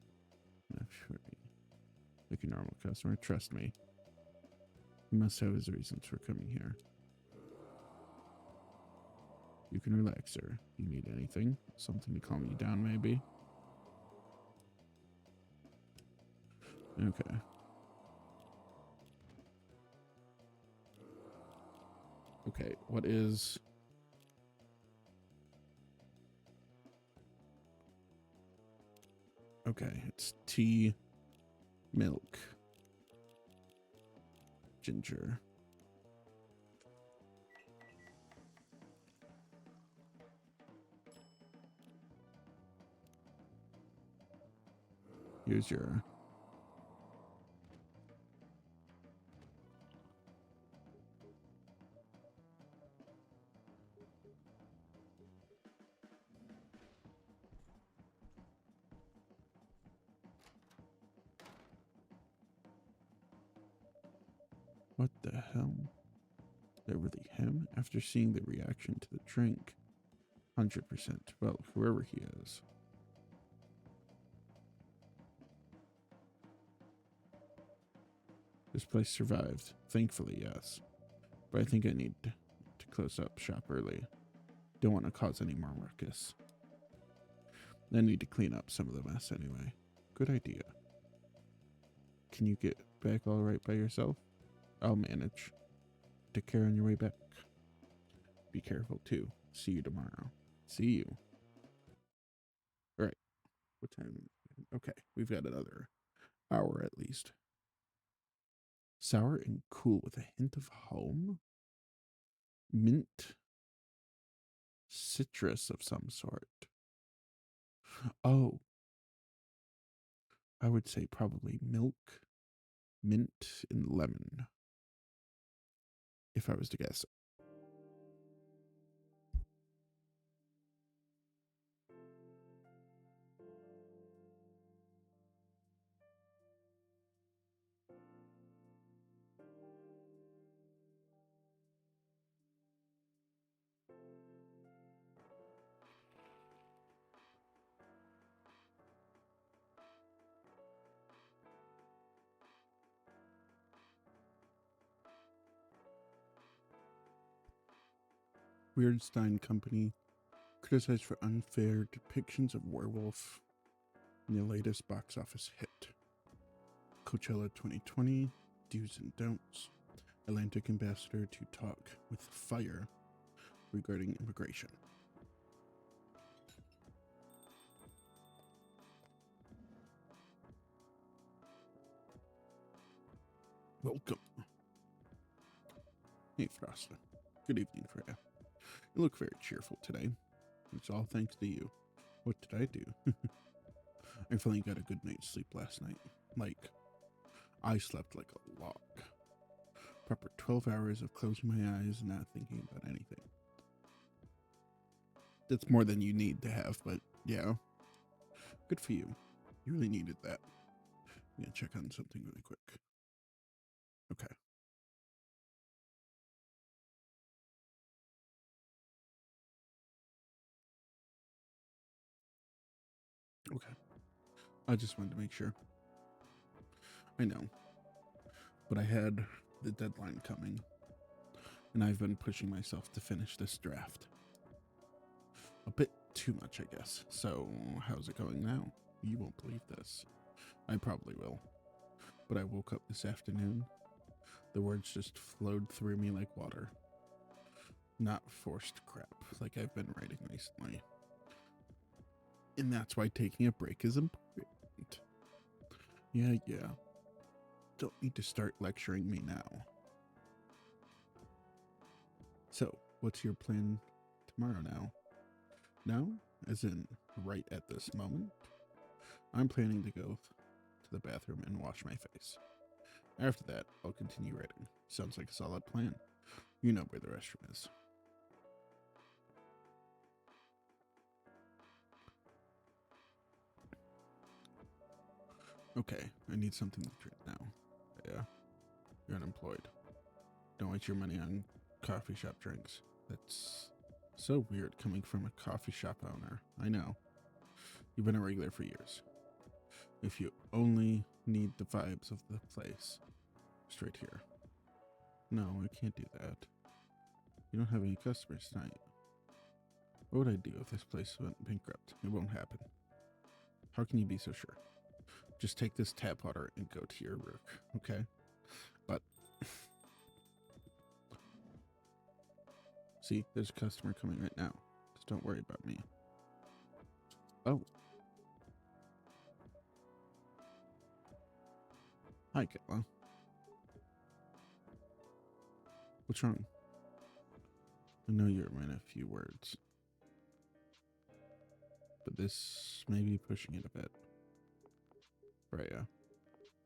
a normal customer. Trust me. He must have his reasons for coming here. You can relax, sir. You need anything? Something to calm you down, maybe? Okay. Okay, what is... Okay, it's tea, milk, ginger. Here's your... What the hell? Is that really him? After seeing the reaction to the drink, 100%. Well, whoever he is. This place survived. Thankfully, yes. But I think I need to close up shop early. Don't want to cause any more ruckus. I need to clean up some of the mess anyway. Good idea. Can you get back all right by yourself? I'll manage. Take care on your way back. Be careful too. See you tomorrow. See you. All right. What time? Okay, we've got another hour at least. Sour and cool with a hint of home? Mint? Citrus of some sort. Oh, I would say probably milk, mint, and lemon, if I was to guess. Weirdstein Company criticized for unfair depictions of werewolf in the latest box office hit. Coachella 2020, Do's and Don'ts. Atlantic ambassador to talk with fire regarding immigration. Welcome. Hey, Frosta. Good evening, Freya. You look very cheerful today. It's all thanks to you. What did I do? I finally got a good night's sleep last night. Like, I slept like a log. Proper 12 hours of closing my eyes and not thinking about anything. That's more than you need to have, but yeah. Good for you. You really needed that. I'm gonna check on something really quick. Okay. Okay. I just wanted to make sure. I know. But I had the deadline coming, and I've been pushing myself to finish this draft. A bit too much, I guess. So, how's it going now? You won't believe this. I probably will. But I woke up this afternoon. The words just flowed through me like water. Not forced crap like I've been writing recently. And that's why taking a break is important. Yeah. Don't need to start lecturing me now. So, what's your plan tomorrow now? Now? As in, right at this moment? I'm planning to go to the bathroom and wash my face. After that, I'll continue writing. Sounds like a solid plan. You know where the restroom is. Okay, I need something to drink now. Yeah, you're unemployed. Don't waste your money on coffee shop drinks. That's so weird coming from a coffee shop owner. I know. You've been a regular for years. If you only need the vibes of the place, straight here. No, I can't do that. You don't have any customers tonight. What would I do if this place went bankrupt? It won't happen. How can you be so sure? Just take this tap water and go to your work, okay? But See, there's a customer coming right now. Just don't worry about me. Oh. Hi, Kayla. What's wrong? I know you're a man of few words, but this may be pushing it a bit. Freya,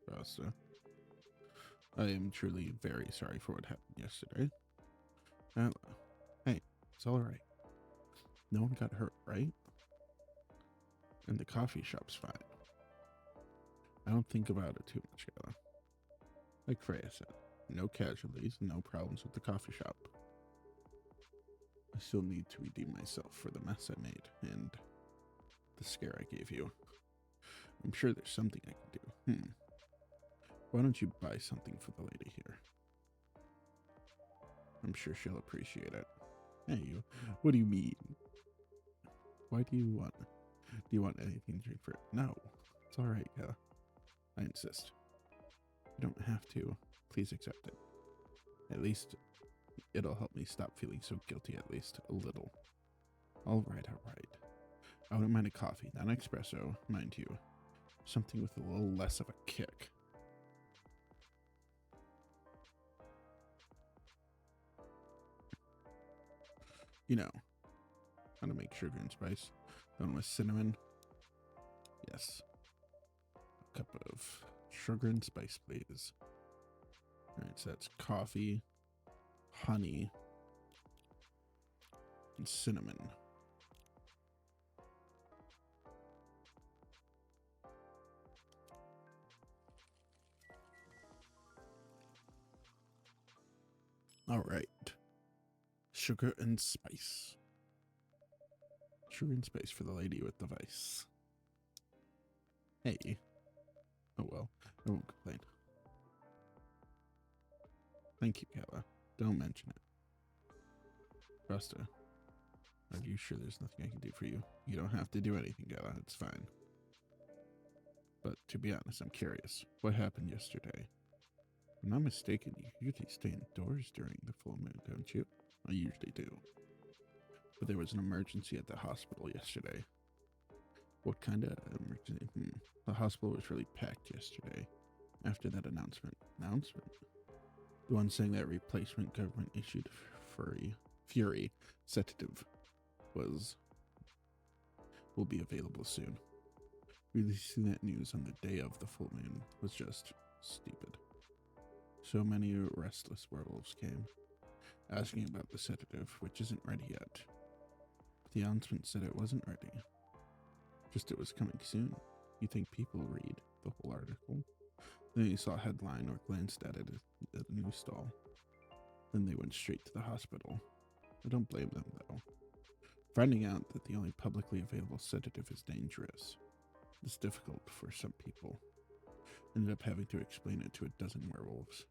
Rasta, I am truly very sorry for what happened yesterday. Hey, it's alright. No one got hurt, right? And the coffee shop's fine. I don't think about it too much, Kayla. Like Freya said, no casualties, no problems with the coffee shop. I still need to redeem myself for the mess I made and the scare I gave you. I'm sure there's something I can do. Why don't you buy something for the lady here? I'm sure she'll appreciate it. Hey, you. What do you mean? Why do you want? Do you want anything to drink for it? No. It's alright, Kayla. I insist. You don't have to. Please accept it. At least it'll help me stop feeling so guilty, at least a little. Alright. I wouldn't mind a coffee, not an espresso, mind you. Something with a little less of a kick. You know, how to make sugar and spice. Done with cinnamon. Yes. A cup of sugar and spice, please. Alright, so that's coffee, honey, and cinnamon. Alright. Sugar and spice. Sugar and spice for the lady with the vice. Hey. Oh well, I won't complain. Thank you, Kayla. Don't mention it. Rasta, are you sure there's nothing I can do for you? You don't have to do anything, Kayla. It's fine. But to be honest, I'm curious. What happened yesterday? If I'm not mistaken, you usually stay indoors during the full moon, don't you? I usually do. But there was an emergency at the hospital yesterday. What kind of emergency? The hospital was really packed yesterday after that announcement. The one saying that replacement government issued Fury sedative will be available soon. Releasing that news on the day of the full moon was just stupid. So many restless werewolves came, asking about the sedative, which isn't ready yet. But the announcement said it wasn't ready. Just it was coming soon. You think people read the whole article? Then you saw a headline or glanced at it at a news stall. Then they went straight to the hospital. I don't blame them, though. Finding out that the only publicly available sedative is dangerous is difficult for some people. Ended up having to explain it to a dozen werewolves.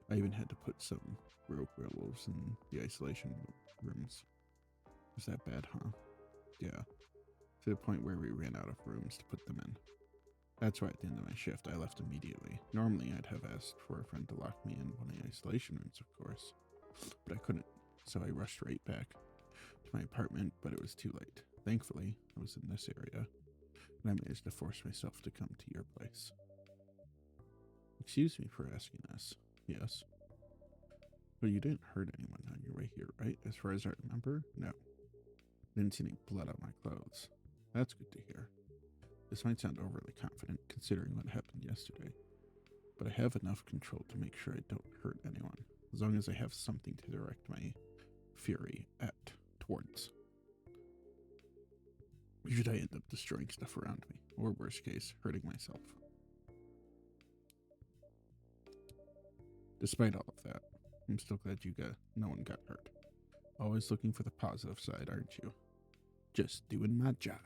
I even had to put some rogue werewolves in the isolation rooms. Was that bad, huh? Yeah. To the point where we ran out of rooms to put them in. That's why at the end of my shift, I left immediately. Normally, I'd have asked for a friend to lock me in one of the isolation rooms, of course. But I couldn't, so I rushed right back to my apartment, but it was too late. Thankfully, I was in this area, and I managed to force myself to come to your place. Excuse me for asking this. Yes. But you didn't hurt anyone on your way here, right? As far as I remember, no. Didn't see any blood on my clothes. That's good to hear. This might sound overly confident, considering what happened yesterday, but I have enough control to make sure I don't hurt anyone, as long as I have something to direct my fury towards. Usually I end up destroying stuff around me, or worst case, hurting myself. Despite all of that, I'm still glad no one got hurt. Always looking for the positive side, aren't you? Just doing my job.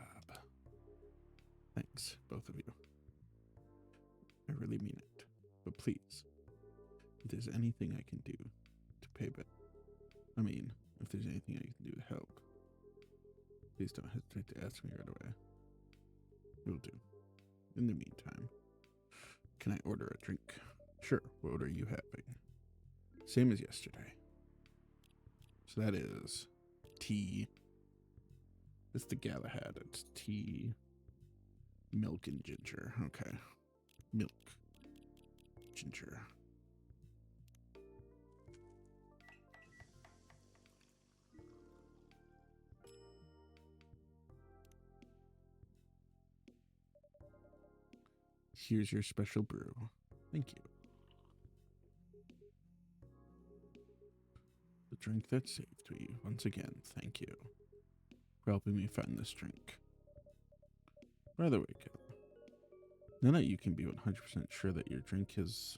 Thanks, both of you. I really mean it. But please, if there's anything I can do to pay back, if there's anything I can do to help, please don't hesitate to ask me right away. Will do. In the meantime, can I order a drink? Sure, what are you having? Same as yesterday. So that is tea. It's the Galahad. It's tea, milk, and ginger. Okay. Milk, ginger. Here's your special brew. Thank you. The drink that saved me. Once again, thank you for helping me find this drink. By the way, Kel, now that you can be 100% sure that your drink is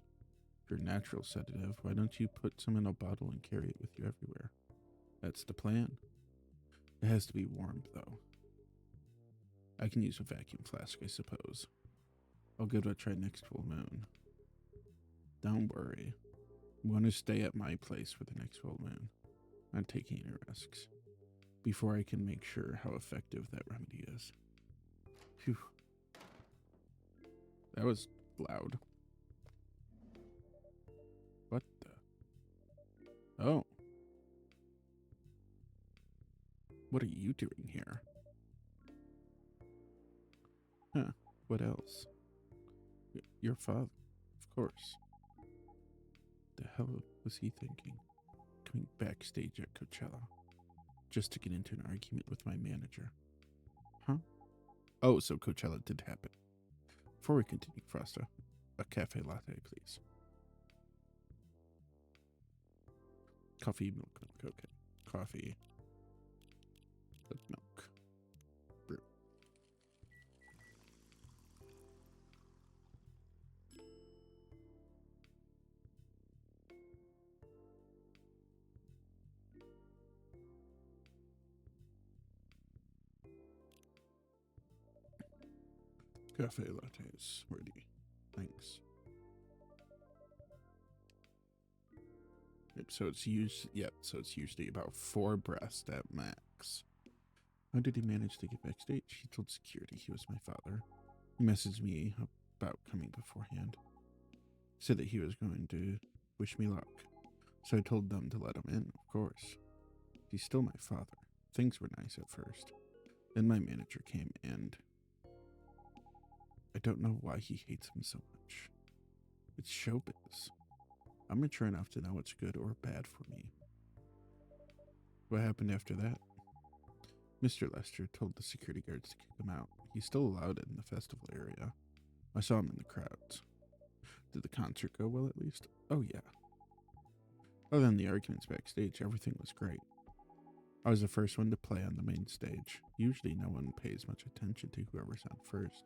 your natural sedative, why don't you put some in a bottle and carry it with you everywhere? That's the plan. It has to be warmed, though. I can use a vacuum flask, I suppose. I'll give it a try next full moon. Don't worry. I'm going to stay at my place for the next full moon. I'm not taking any risks. Before I can make sure how effective that remedy is. Phew. That was loud. What the? Oh. What are you doing here? Huh. What else? Your father, of course. The hell was he thinking? Coming backstage at Coachella. Just to get into an argument with my manager. Huh? Oh, so Coachella did happen. Before we continue, Frosta, a cafe latte, please. Coffee, milk, okay. Coffee, with milk. Brew. Cafe lattes ready. Thanks. Yep, so it's usually about 4 breaths at max. How did he manage to get backstage? He told security he was my father. He messaged me about coming beforehand. Said that he was going to wish me luck. So I told them to let him in, of course. He's still my father. Things were nice at first. Then my manager came and I don't know why he hates him so much. It's showbiz. I'm mature enough to know what's good or bad for me. What happened after that? Mr. Lester told the security guards to kick him out. He's still allowed in the festival area. I saw him in the crowds. Did the concert go well at least? Oh yeah. Other than the arguments backstage, everything was great. I was the first one to play on the main stage. Usually no one pays much attention to whoever's on first,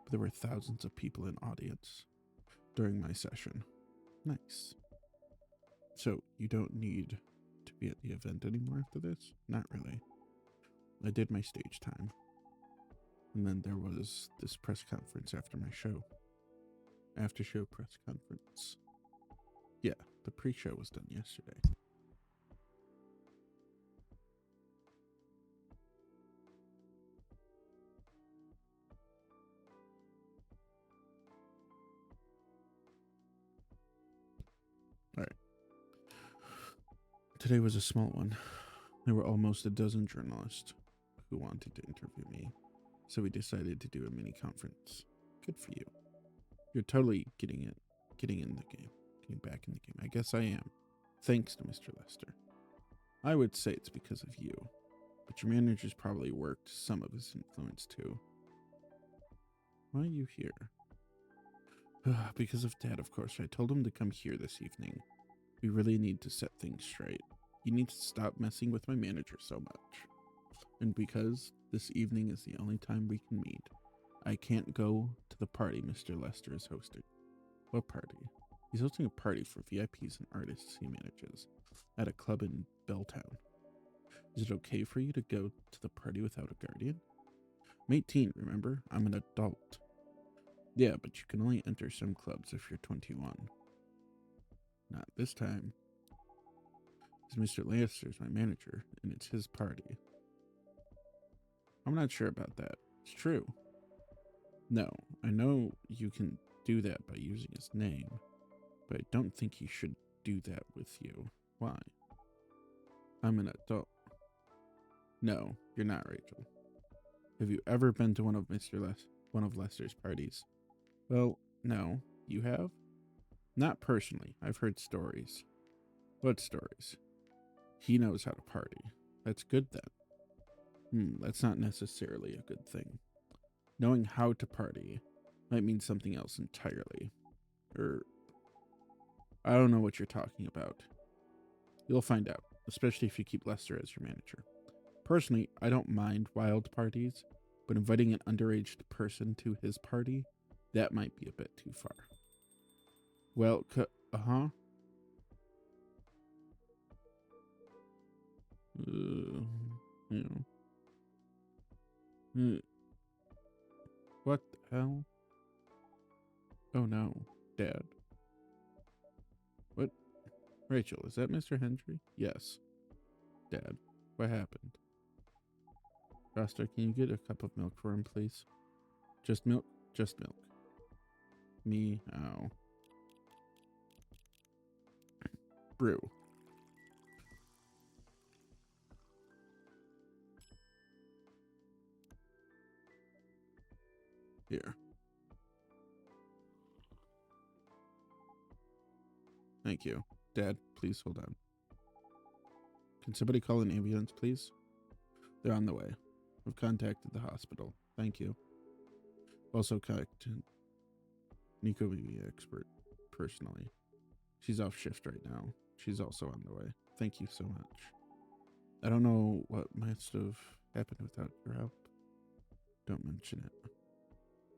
but there were thousands of people in audience during my session. Nice. So, you don't need to be at the event anymore after this? Not really. I did my stage time. And then there was this press conference after my show. After show press conference. Yeah, the pre-show was done yesterday. Alright. Today was a small one. There were almost a dozen journalists who wanted to interview me, so we decided to do a mini conference. Good for you. You're totally getting in the game, getting back in the game. I guess I am, thanks to Mr. Lester. I would say it's because of you, but your manager's probably worked some of his influence too. Why are you here? Because of Dad, of course. I told him to come here this evening. We really need to set things straight. You need to stop messing with my manager so much. And because this evening is the only time we can meet, I can't go to the party Mr. Lester is hosting. What party? He's hosting a party for VIPs and artists he manages at a club in Belltown. Is it okay for you to go to the party without a guardian? I'm 18, remember? I'm an adult. Yeah, but you can only enter some clubs if you're 21. Not this time. Mr. Lester's my manager, and it's his party. I'm not sure about that. It's true. No, I know you can do that by using his name, but I don't think he should do that with you. Why? I'm an adult. No, you're not, Rachel. Have you ever been to one of Lester's parties? Well, no. You have? Not personally. I've heard stories. What stories? He knows how to party. That's good then. That's not necessarily a good thing. Knowing how to party might mean something else entirely. I don't know what you're talking about. You'll find out, especially if you keep Lester as your manager. Personally, I don't mind wild parties, but inviting an underage person to his party, that might be a bit too far. Well, yeah. What the hell? Oh no, Dad. What? Rachel, is that Mr. Hendry? Yes. Dad, what happened? Rasta, can you get a cup of milk for him, please? Just milk? Just milk. Meow. Brew. Here. Thank you. Dad, please hold on. Can somebody call an ambulance, please? They're on the way. I've contacted the hospital. Thank you. Also contacted Nico VV expert personally. She's off shift right now. She's also on the way. Thank you so much. I don't know what must have happened without your help. Don't mention it.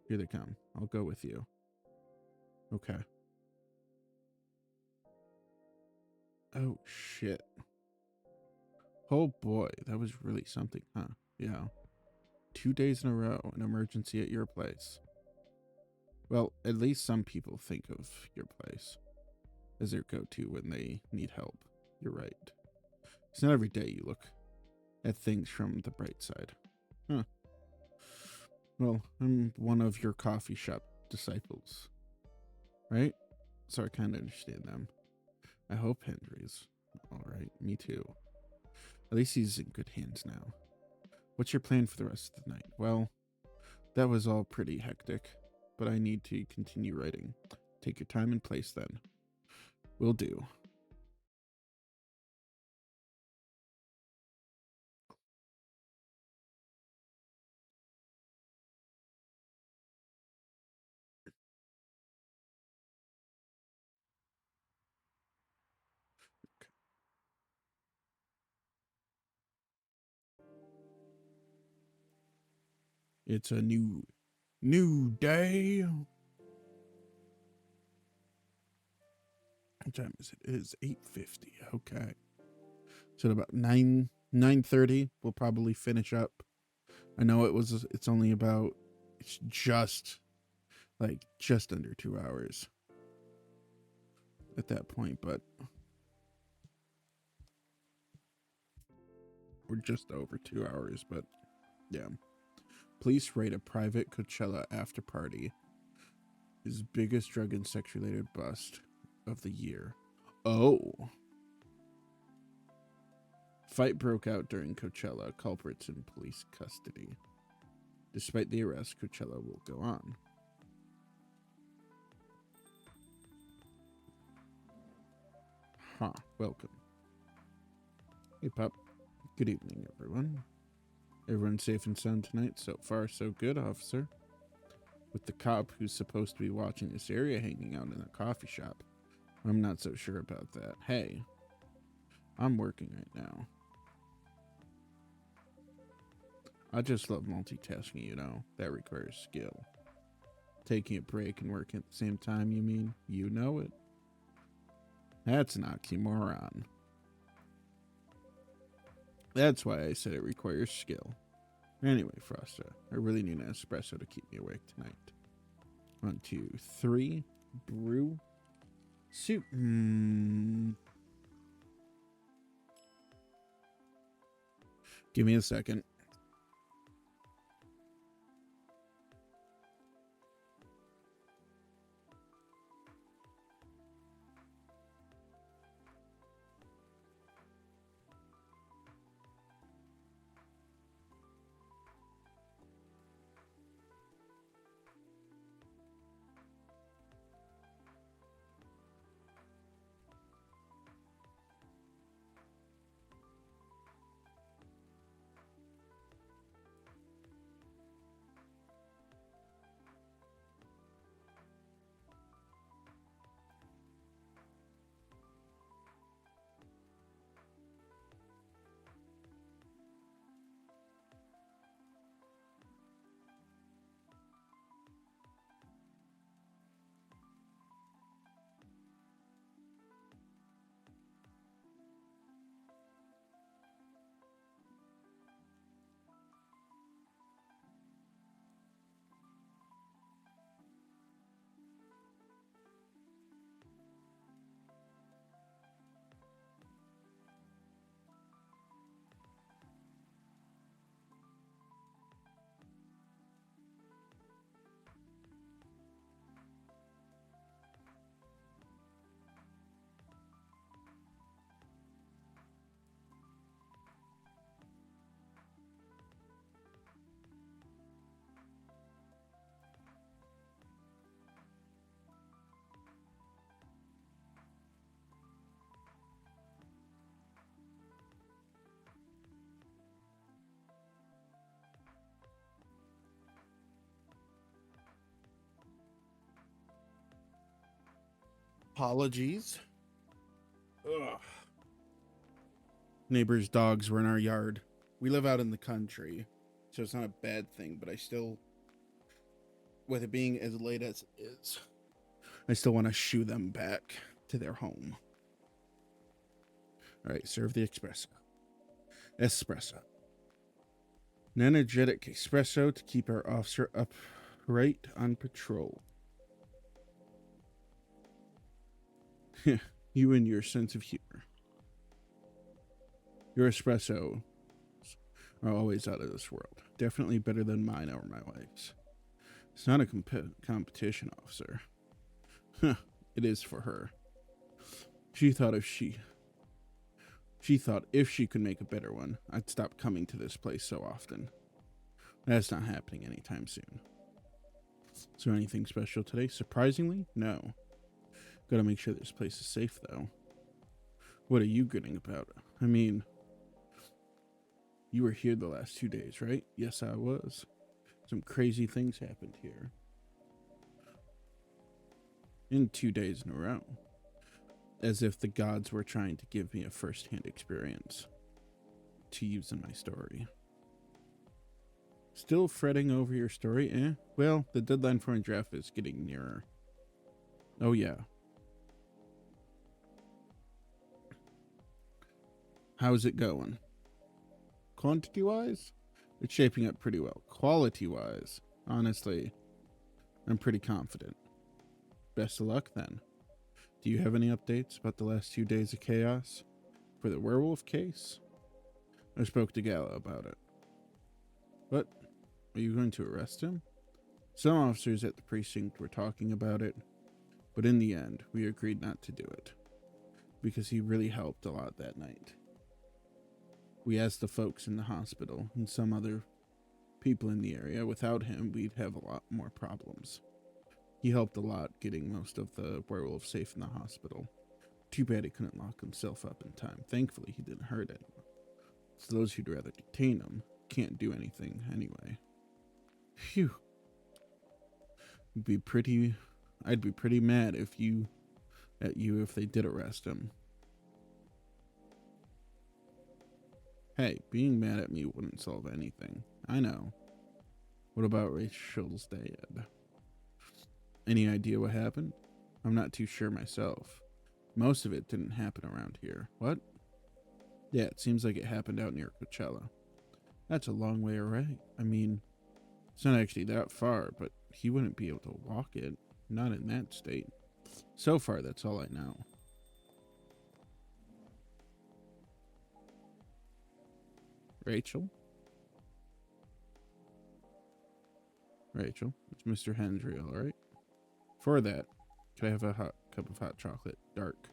Here they come. I'll go with you. Okay. Oh, shit. Oh, boy. That was really something, huh? Yeah. 2 days in a row, an emergency at your place. Well, at least some people think of your place as their go-to when they need help. You're right. It's not every day you look at things from the bright side. Huh. Well, I'm one of your coffee shop disciples, right? So I kind of understand them. I hope Hendry's all right. Me too. At least he's in good hands now. What's your plan for the rest of the night? Well, that was all pretty hectic, but I need to continue writing. Take your time and place then. Will do. It's a new day. What time is it? It is 8:50. Okay. So at about 9:30, we'll probably finish up. I know it's only about, it's just under 2 hours at that point, but we're just over 2 hours, but yeah. Police raid a private Coachella after party. His biggest drug and sex related bust of the year. Oh. Fight broke out during Coachella. Culprits in police custody. Despite the arrest, Coachella will go on. Welcome. Hey, pup. Good evening, everyone. Everyone safe and sound tonight? So far, so good, officer. With the cop who's supposed to be watching this area hanging out in a coffee shop, I'm not so sure about that. Hey, I'm working right now. I just love multitasking, you know. That requires skill. Taking a break and working at the same time, you mean? You know it. That's an oxymoron. That's why I said it requires skill. Anyway, Frosta, I really need an espresso to keep me awake tonight. 1, 2, 3. Brew. Soup. Give me a second. apologies. Ugh. Neighbors' dogs were in our yard. We live out in the country, so it's not a bad thing, but I still, with it being as late as it is, I still want to shoo them back to their home. All right, serve the espresso. Espresso. An energetic espresso to keep our officer upright on patrol. You and your sense of humor. Your espresso are always out of this world. Definitely better than mine or my wife's. It's not a competition, officer. It is for her. She thought if she could make a better one, I'd stop coming to this place so often. That's not happening anytime soon. Is there anything special today? Surprisingly, no. Gotta make sure this place is safe, though. What are you grinning about? I mean, you were here the last 2 days, right? Yes, I was. Some crazy things happened here. In 2 days in a row. As if the gods were trying to give me a first-hand experience to use in my story. Still fretting over your story, Well, the deadline for a draft is getting nearer. Oh, yeah. How's it going? Quantity-wise, it's shaping up pretty well. Quality-wise, honestly, I'm pretty confident. Best of luck, then. Do you have any updates about the last 2 days of chaos for the werewolf case? I spoke to Gala about it. What? Are you going to arrest him? Some officers at the precinct were talking about it, but in the end, we agreed not to do it, because he really helped a lot that night. We asked the folks in the hospital and some other people in the area. Without him, we'd have a lot more problems. He helped a lot getting most of the werewolves safe in the hospital. Too bad he couldn't lock himself up in time. Thankfully, he didn't hurt anyone. So those who'd rather detain him can't do anything anyway. Phew. I'd be pretty mad at you if they did arrest him. Hey, being mad at me wouldn't solve anything. I know. What about Rachel's dad? Any idea what happened? I'm not too sure myself. Most of it didn't happen around here. What? Yeah, it seems like it happened out near Coachella. That's a long way away. I mean, it's not actually that far, but he wouldn't be able to walk it. Not in that state. So far, that's all I know. Rachel? Rachel, it's Mr. Hendry, alright? For that, could I have a cup of hot chocolate? Dark.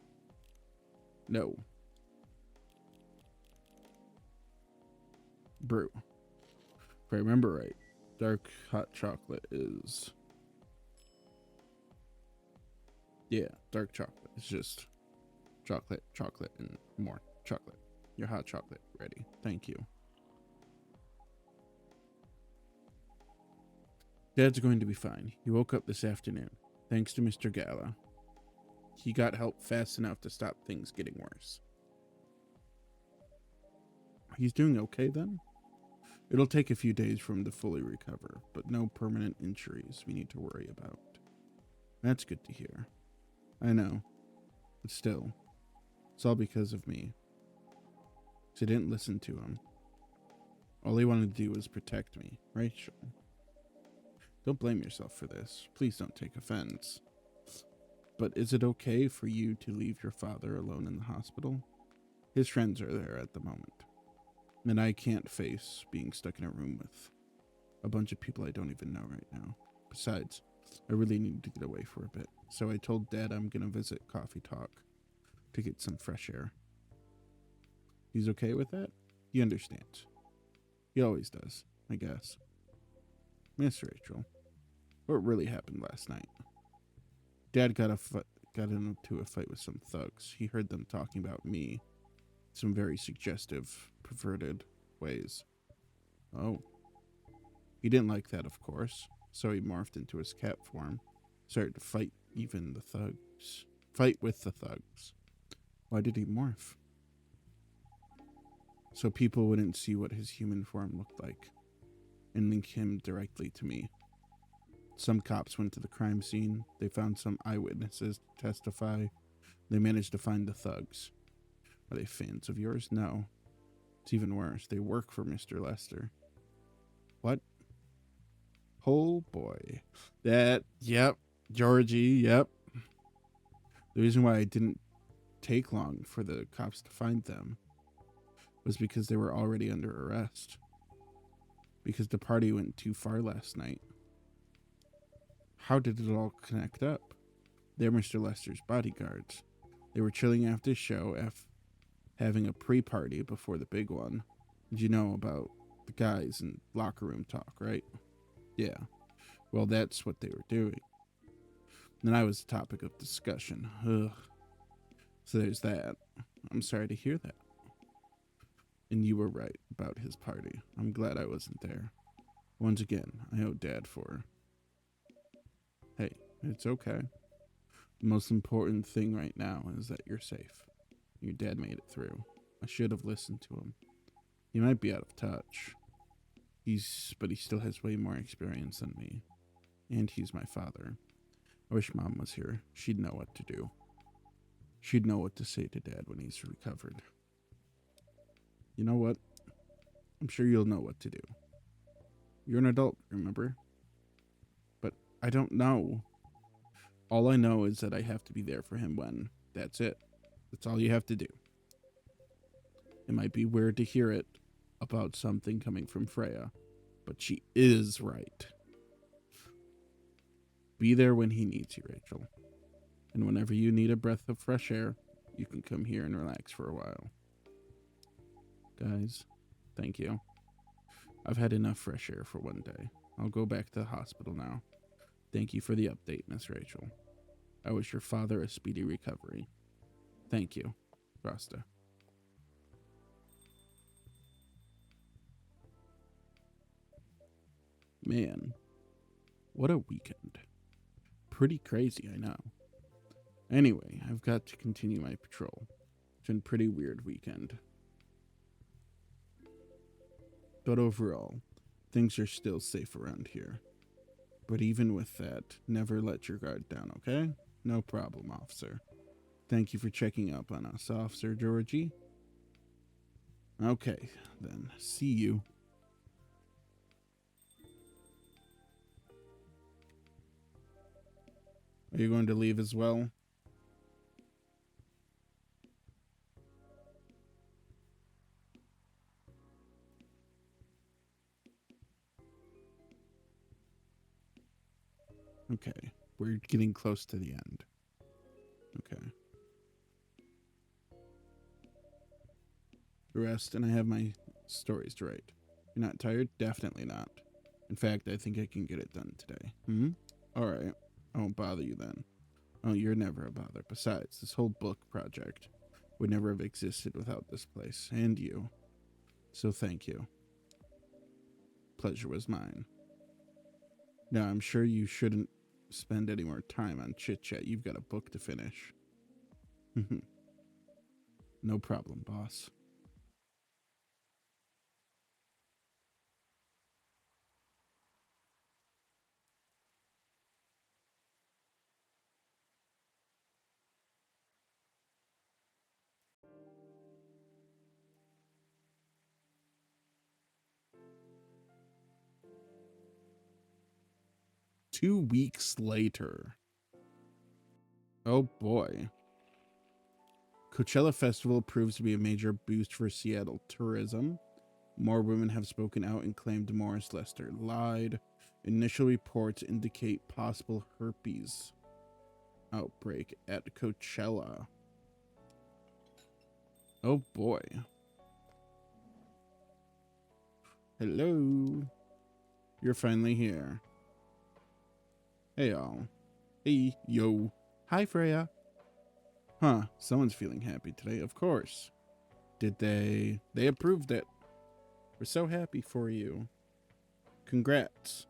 No. Brew. If I remember right, dark hot chocolate is... Yeah, dark chocolate. It's just chocolate, and more chocolate. Your hot chocolate ready. Thank you. Dad's going to be fine. He woke up this afternoon, thanks to Mr. Gala. He got help fast enough to stop things getting worse. He's doing okay then? It'll take a few days for him to fully recover, but no permanent injuries we need to worry about. That's good to hear. I know, but still, it's all because of me. 'Cause I didn't listen to him. All he wanted to do was protect me, Rachel. Don't blame yourself for this. Please don't take offense. But is it okay for you to leave your father alone in the hospital? His friends are there at the moment. And I can't face being stuck in a room with a bunch of people I don't even know right now. Besides, I really need to get away for a bit. So I told Dad I'm gonna visit Coffee Talk to get some fresh air. He's okay with that? He understands. He always does, I guess. Miss Rachel, what really happened last night? Dad got into a fight with some thugs. He heard them talking about me. Some very suggestive, perverted ways. Oh. He didn't like that, of course, so he morphed into his cat form. Started to fight even the thugs. fight with the thugs. Why did he morph? So people wouldn't see what his human form looked like and link him directly to me. Some cops went to the crime scene. They found some eyewitnesses to testify. They managed to find the thugs. Are they fans of yours? No. It's even worse. They work for Mr. Lester. What? Oh boy. Yep. Georgie, yep. The reason why it didn't take long for the cops to find them was because they were already under arrest. Because the party went too far last night. How did it all connect up? They're Mr. Lester's bodyguards. They were chilling after the show, having a pre-party before the big one. Did you know about the guys in locker room talk, right? Yeah. Well, that's what they were doing. And I was the topic of discussion. Ugh. So there's that. I'm sorry to hear that. And you were right about his party. I'm glad I wasn't there. Once again, I owe Dad for. Hey, it's okay. The most important thing right now is that you're safe. Your dad made it through. I should have listened to him. He might be out of touch. But he still has way more experience than me. And he's my father. I wish Mom was here. She'd know what to do. She'd know what to say to Dad when he's recovered. You know what? I'm sure you'll know what to do. You're an adult, remember? But I don't know. All I know is that I have to be there for him when. That's it. That's all you have to do. It might be weird to hear it about something coming from Freya, but she is right. Be there when he needs you, Rachel. And whenever you need a breath of fresh air, you can come here and relax for a while. Guys, thank you. I've had enough fresh air for one day. I'll go back to the hospital now. Thank you for the update, Miss Rachel. I wish your father a speedy recovery. Thank you, Rasta. Man, what a weekend. Pretty crazy, I know. Anyway, I've got to continue my patrol. It's been a pretty weird weekend. But overall, things are still safe around here. But even with that, never let your guard down, okay? No problem, officer. Thank you for checking up on us, Officer Georgie. Okay, then. See you. Are you going to leave as well? Okay, we're getting close to the end. Okay. Rest, and I have my stories to write. You're not tired? Definitely not. In fact, I think I can get it done today. Alright. I won't bother you then. Oh, you're never a bother. Besides, this whole book project would never have existed without this place, and you. So thank you. Pleasure was mine. Now, I'm sure you shouldn't spend any more time on chit-chat. You've got a book to finish. No problem, boss. Two weeks later. Oh boy. Coachella Festival proves to be a major boost for Seattle tourism. More women have spoken out and claimed Morris Lester lied. Initial reports indicate possible herpes outbreak at Coachella. Oh boy. Hello. You're finally here. Hey all. Hey, yo. Hi, Freya. Huh, someone's feeling happy today, of course. Did they? They approved it. We're so happy for you. Congrats.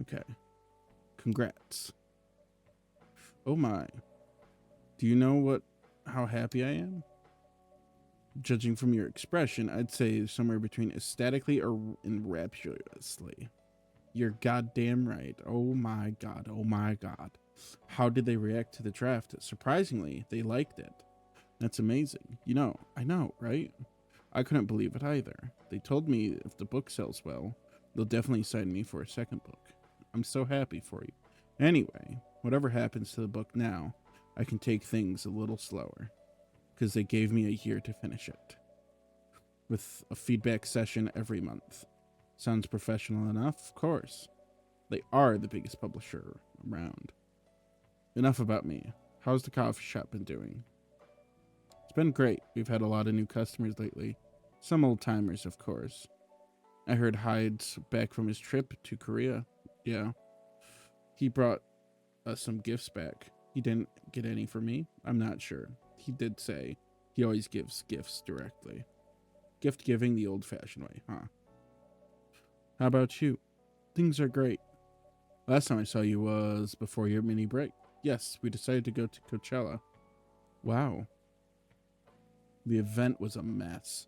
Okay. Congrats. Oh my. Do you know how happy I am? Judging from your expression, I'd say somewhere between ecstatically or rapturously. You're goddamn right. Oh my god. Oh my god. How did they react to the draft? Surprisingly, they liked it. That's amazing. I know, right? I couldn't believe it either. They told me if the book sells well, they'll definitely sign me for a second book. I'm so happy for you. Anyway, whatever happens to the book now, I can take things a little slower, because they gave me a year to finish it, with a feedback session every month. Sounds professional enough? Of course. They are the biggest publisher around. Enough about me. How's the coffee shop been doing? It's been great. We've had a lot of new customers lately. Some old-timers, of course. I heard Hyde's back from his trip to Korea. Yeah. He brought us some gifts back. He didn't get any for me. I'm not sure. He did say he always gives gifts directly. Gift giving the old-fashioned way, huh? How about you? Things are great. Last time I saw you was before your mini break. Yes, we decided to go to Coachella. Wow. The event was a mess.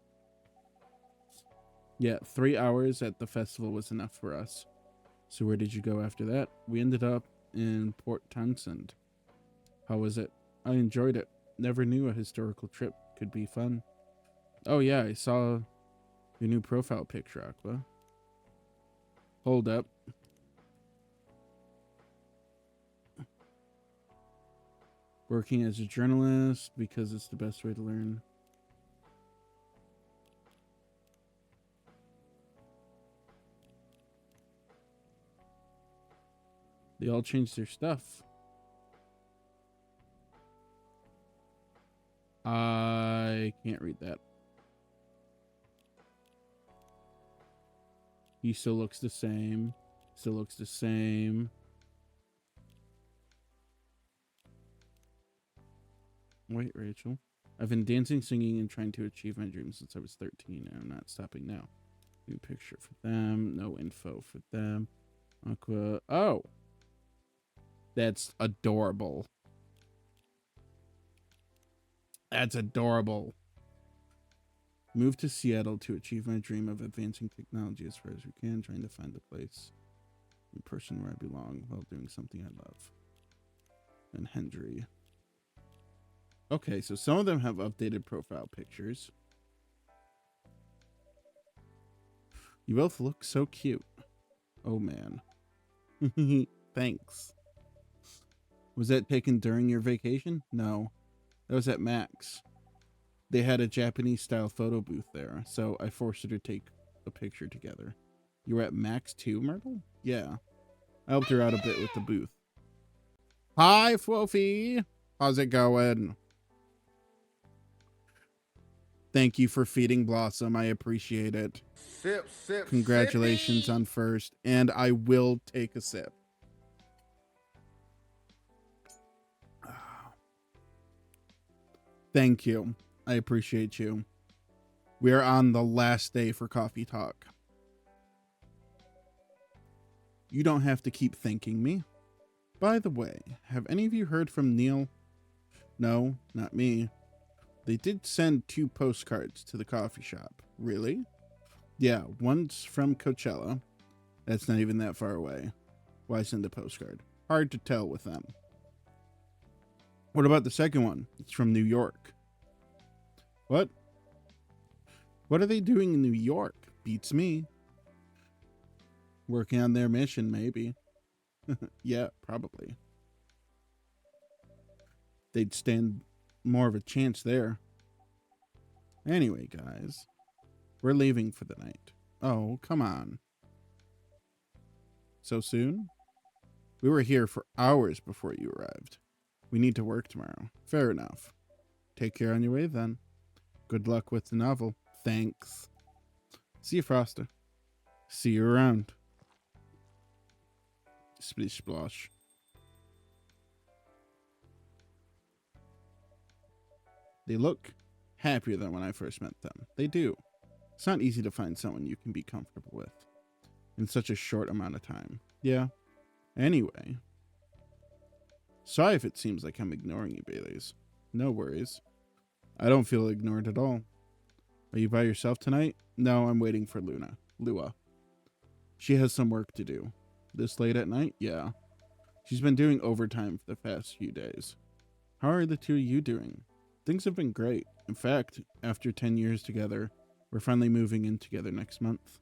Yeah, 3 hours at the festival was enough for us. So where did you go after that? We ended up in Port Townsend. How was it? I enjoyed it. Never knew a historical trip could be fun. Oh yeah, I saw your new profile picture, Aqua. Hold up. Working as a journalist because it's the best way to learn. They all changed their stuff. I can't read that. He still looks the same. Still looks the same. Wait, Rachel. I've been dancing, singing, and trying to achieve my dreams since I was 13, and I'm not stopping now. New picture for them. No info for them. Aqua. Oh. That's adorable. That's adorable. Moved to Seattle to achieve my dream of advancing technology as far as we can, trying to find a place in person where I belong while doing something I love. And Hendry. Okay, so some of them have updated profile pictures. You both look so cute. Oh, man. Thanks. Was that taken during your vacation? No. That was at Max. They had a Japanese-style photo booth there, so I forced her to take a picture together. You were at Max too, Myrtle? Yeah. I helped her out a bit with the booth. Hi, Fluffy. How's it going? Thank you for feeding Blossom. I appreciate it.
Sip, sip,
Congratulations
sippy.
on first, and I will take a sip. Thank you. I appreciate you. We are on the last day for Coffee Talk. You don't have to keep thanking me. By the way, have any of you heard from Neil? No, not me. They did send 2 postcards to the coffee shop. Really? Yeah, one's from Coachella. That's not even that far away. Why send a postcard? Hard to tell with them. What about the second one? It's from New York. What? What are they doing in New York? Beats me. Working on their mission, maybe. Yeah, probably. They'd stand more of a chance there. Anyway, guys, we're leaving for the night. Oh, come on. So soon? We were here for hours before you arrived. We need to work tomorrow. Fair enough. Take care on your way then. Good luck with the novel. Thanks. See you, Froster. See you around. Splish splosh. They look happier than when I first met them. They do. It's not easy to find someone you can be comfortable with in such a short amount of time. Yeah, Anyway, sorry if it seems like I'm ignoring you, Baileys. No worries. I don't feel ignored at all. Are you by yourself tonight? No, I'm waiting for Lua. She has some work to do. This late at night? Yeah. She's been doing overtime for the past few days. How are the two of you doing? Things have been great. In fact, after 10 years together, we're finally moving in together next month.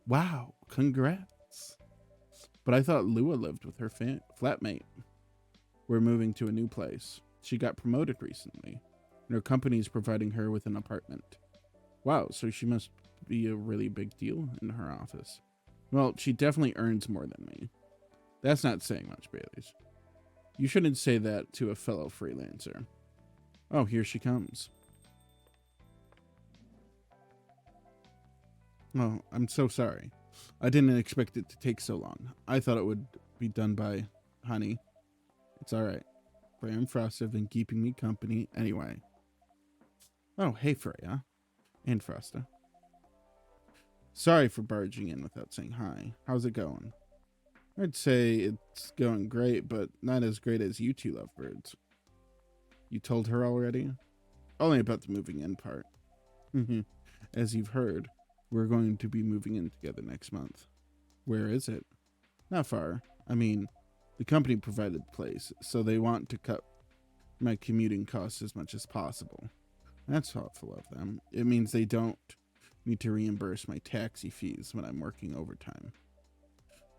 Wow, congrats. But I thought Lua lived with her flatmate. We're moving to a new place. She got promoted recently, and her company's providing her with an apartment. Wow, so she must be a really big deal in her office. Well, she definitely earns more than me. That's not saying much, Baileys. You shouldn't say that to a fellow freelancer. Oh, here she comes. Oh, I'm so sorry. I didn't expect it to take so long. I thought it would be done by honey. It's alright. Freya and Frosta have been keeping me company anyway. Oh, hey Freya. And Frosta. Sorry for barging in without saying hi. How's it going? I'd say it's going great, but not as great as you two lovebirds. You told her already? Only about the moving in part. As you've heard, we're going to be moving in together next month. Where is it? Not far. I mean, the company provided the place, so they want to cut my commuting costs as much as possible. That's thoughtful of them. It means they don't need to reimburse my taxi fees when I'm working overtime.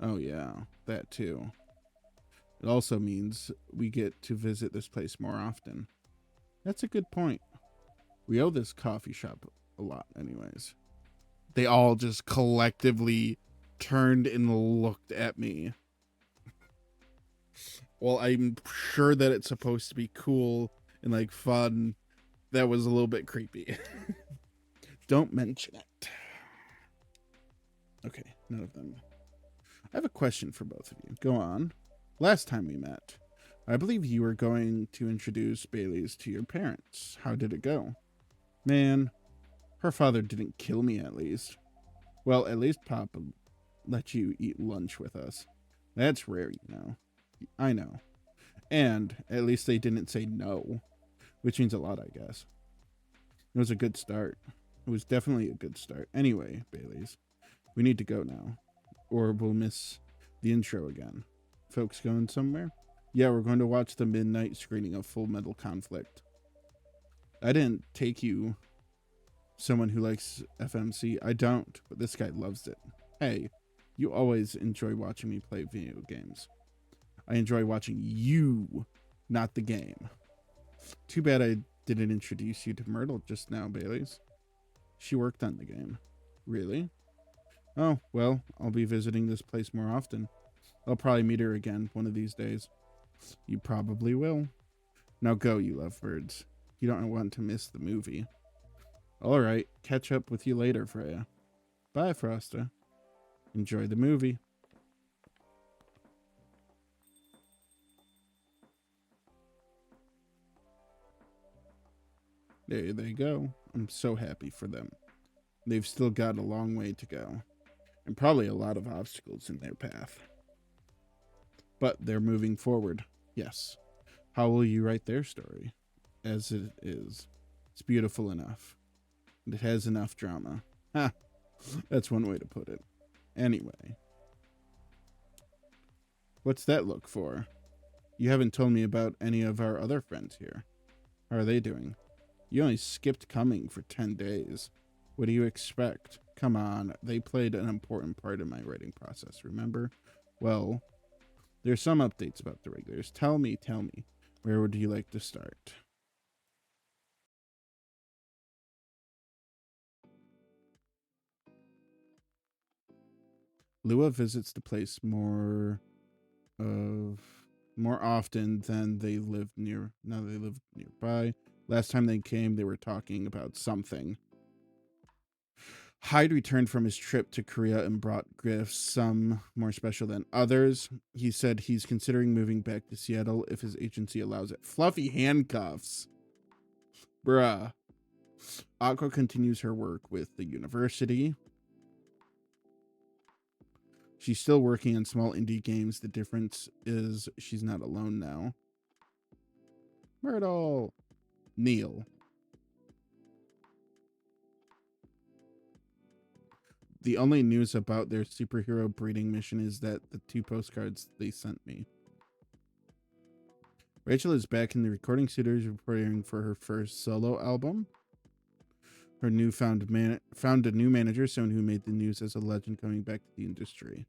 Oh yeah, that too. It also means we get to visit this place more often. That's a good point. We owe this coffee shop a lot anyways. They all just collectively turned and looked at me. Well, I'm sure that it's supposed to be cool and like fun. That was a little bit creepy. Don't mention it. Okay, none of them. I have a question for both of you. Go on. Last time we met, I believe you were going to introduce Baileys to your parents. How did it go? Man, her father didn't kill me at least. Well, at least Papa let you eat lunch with us. That's rare, you know. I know. And at least they didn't say no, which means a lot, I guess. It was a good start. It was definitely a good start. Anyway, Baileys, we need to go now, or we'll miss the intro again. Folks going somewhere? Yeah, we're going to watch the midnight screening of Full Metal Conflict. I didn't take you someone who likes FMC. I don't, but this guy loves it. Hey, you always enjoy watching me play video games. I enjoy watching you, not the game. Too bad I didn't introduce you to Myrtle just now, Baileys. She worked on the game. Really? Oh, well, I'll be visiting this place more often. I'll probably meet her again one of these days. You probably will. Now go, you lovebirds. You don't want to miss the movie. All right, catch up with you later, Freya. Bye, Frosta. Enjoy the movie. There they go. I'm so happy for them. They've still got a long way to go, and probably a lot of obstacles in their path. But they're moving forward, yes. How will you write their story? As it is. It's beautiful enough. And it has enough drama. Ha! That's one way to put it. Anyway. What's that look for? You haven't told me about any of our other friends here. How are they doing? You only skipped coming for 10 days. What do you expect? Come on, they played an important part in my writing process, remember? Well, there's some updates about the regulars. Tell me, where would you like to start? Lua visits the place more often than they live near. Now they live nearby. Last time they came, they were talking about something. Hyde returned from his trip to Korea and brought gifts, some more special than others. He said he's considering moving back to Seattle if his agency allows it. Fluffy handcuffs. Bruh. Aqua continues her work with the university. She's still working on small indie games. The difference is she's not alone now. Myrtle. Neil. The only news about their superhero breeding mission is that the 2 postcards they sent me. Rachel is back in the recording studios preparing for her first solo album. Her found a new manager, someone who made the news as a legend coming back to the industry.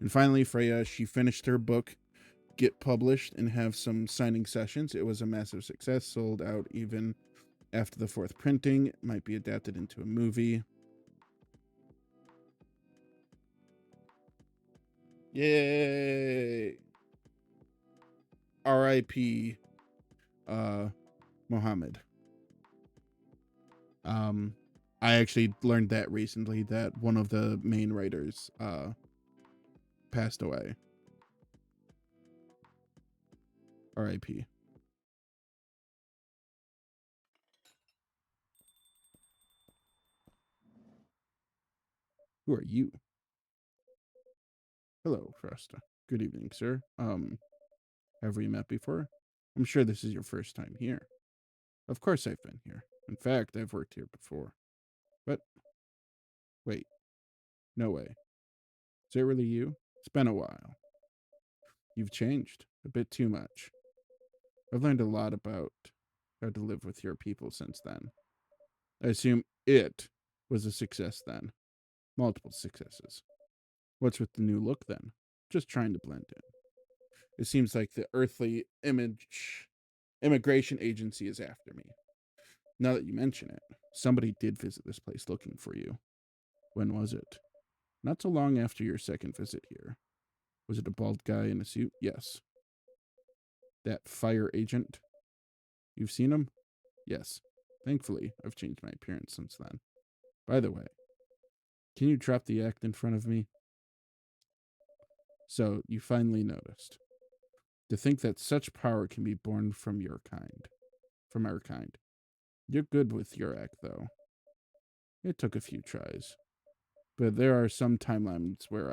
And finally, Freya, she finished her book, get published, and have some signing sessions. It was a massive success, sold out even after the 4th printing. It might be adapted into a movie. Yay! R.I.P. Mohammed. I actually learned that recently, that one of the main writers passed away. R.I.P. Who are you? Hello, Frosta. Good evening, sir. Have we met before? I'm sure this is your first time here. Of course I've been here. In fact, I've worked here before. But, wait. No way. Is it really you? It's been a while. You've changed. A bit too much. I've learned a lot about how to live with your people since then. I assume it was a success then. Multiple successes. What's with the new look then? Just trying to blend in. It seems like the earthly immigration agency is after me. Now that you mention it, somebody did visit this place looking for you. When was it? Not so long after your second visit here. Was it a bald guy in a suit? Yes. That fire agent? You've seen him? Yes. Thankfully, I've changed my appearance since then. By the way, can you drop the act in front of me? So, you finally noticed. To think that such power can be born from your kind. From our kind. You're good with your act, though. It took a few tries. But there are some timelines where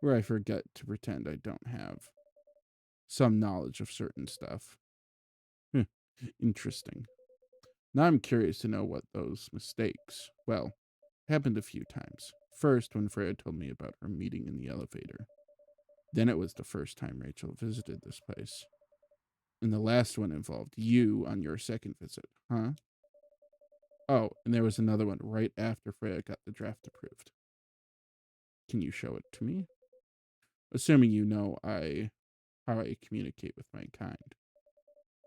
I forget to pretend I don't have some knowledge of certain stuff. Interesting. Now I'm curious to know what those mistakes, well, happened a few times. First, when Freya told me about her meeting in the elevator. Then it was the first time Rachel visited this place. And the last one involved you on your second visit, huh? Oh, and there was another one right after Freya got the draft approved. Can you show it to me? Assuming you know how I communicate with my kind.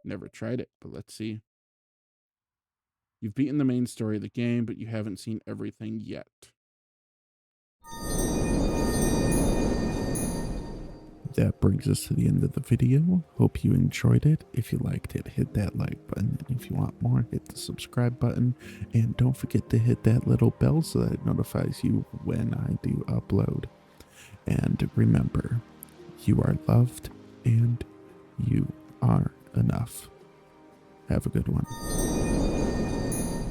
Never tried it, but let's see. You've beaten the main story of the game, but you haven't seen everything yet. That brings us to the end of the video. Hope you enjoyed it. If you liked it, hit that like button. And if you want more, hit the subscribe button. And don't forget to hit that little bell so that it notifies you when I do upload. And remember, you are loved and you are enough. Have a good one.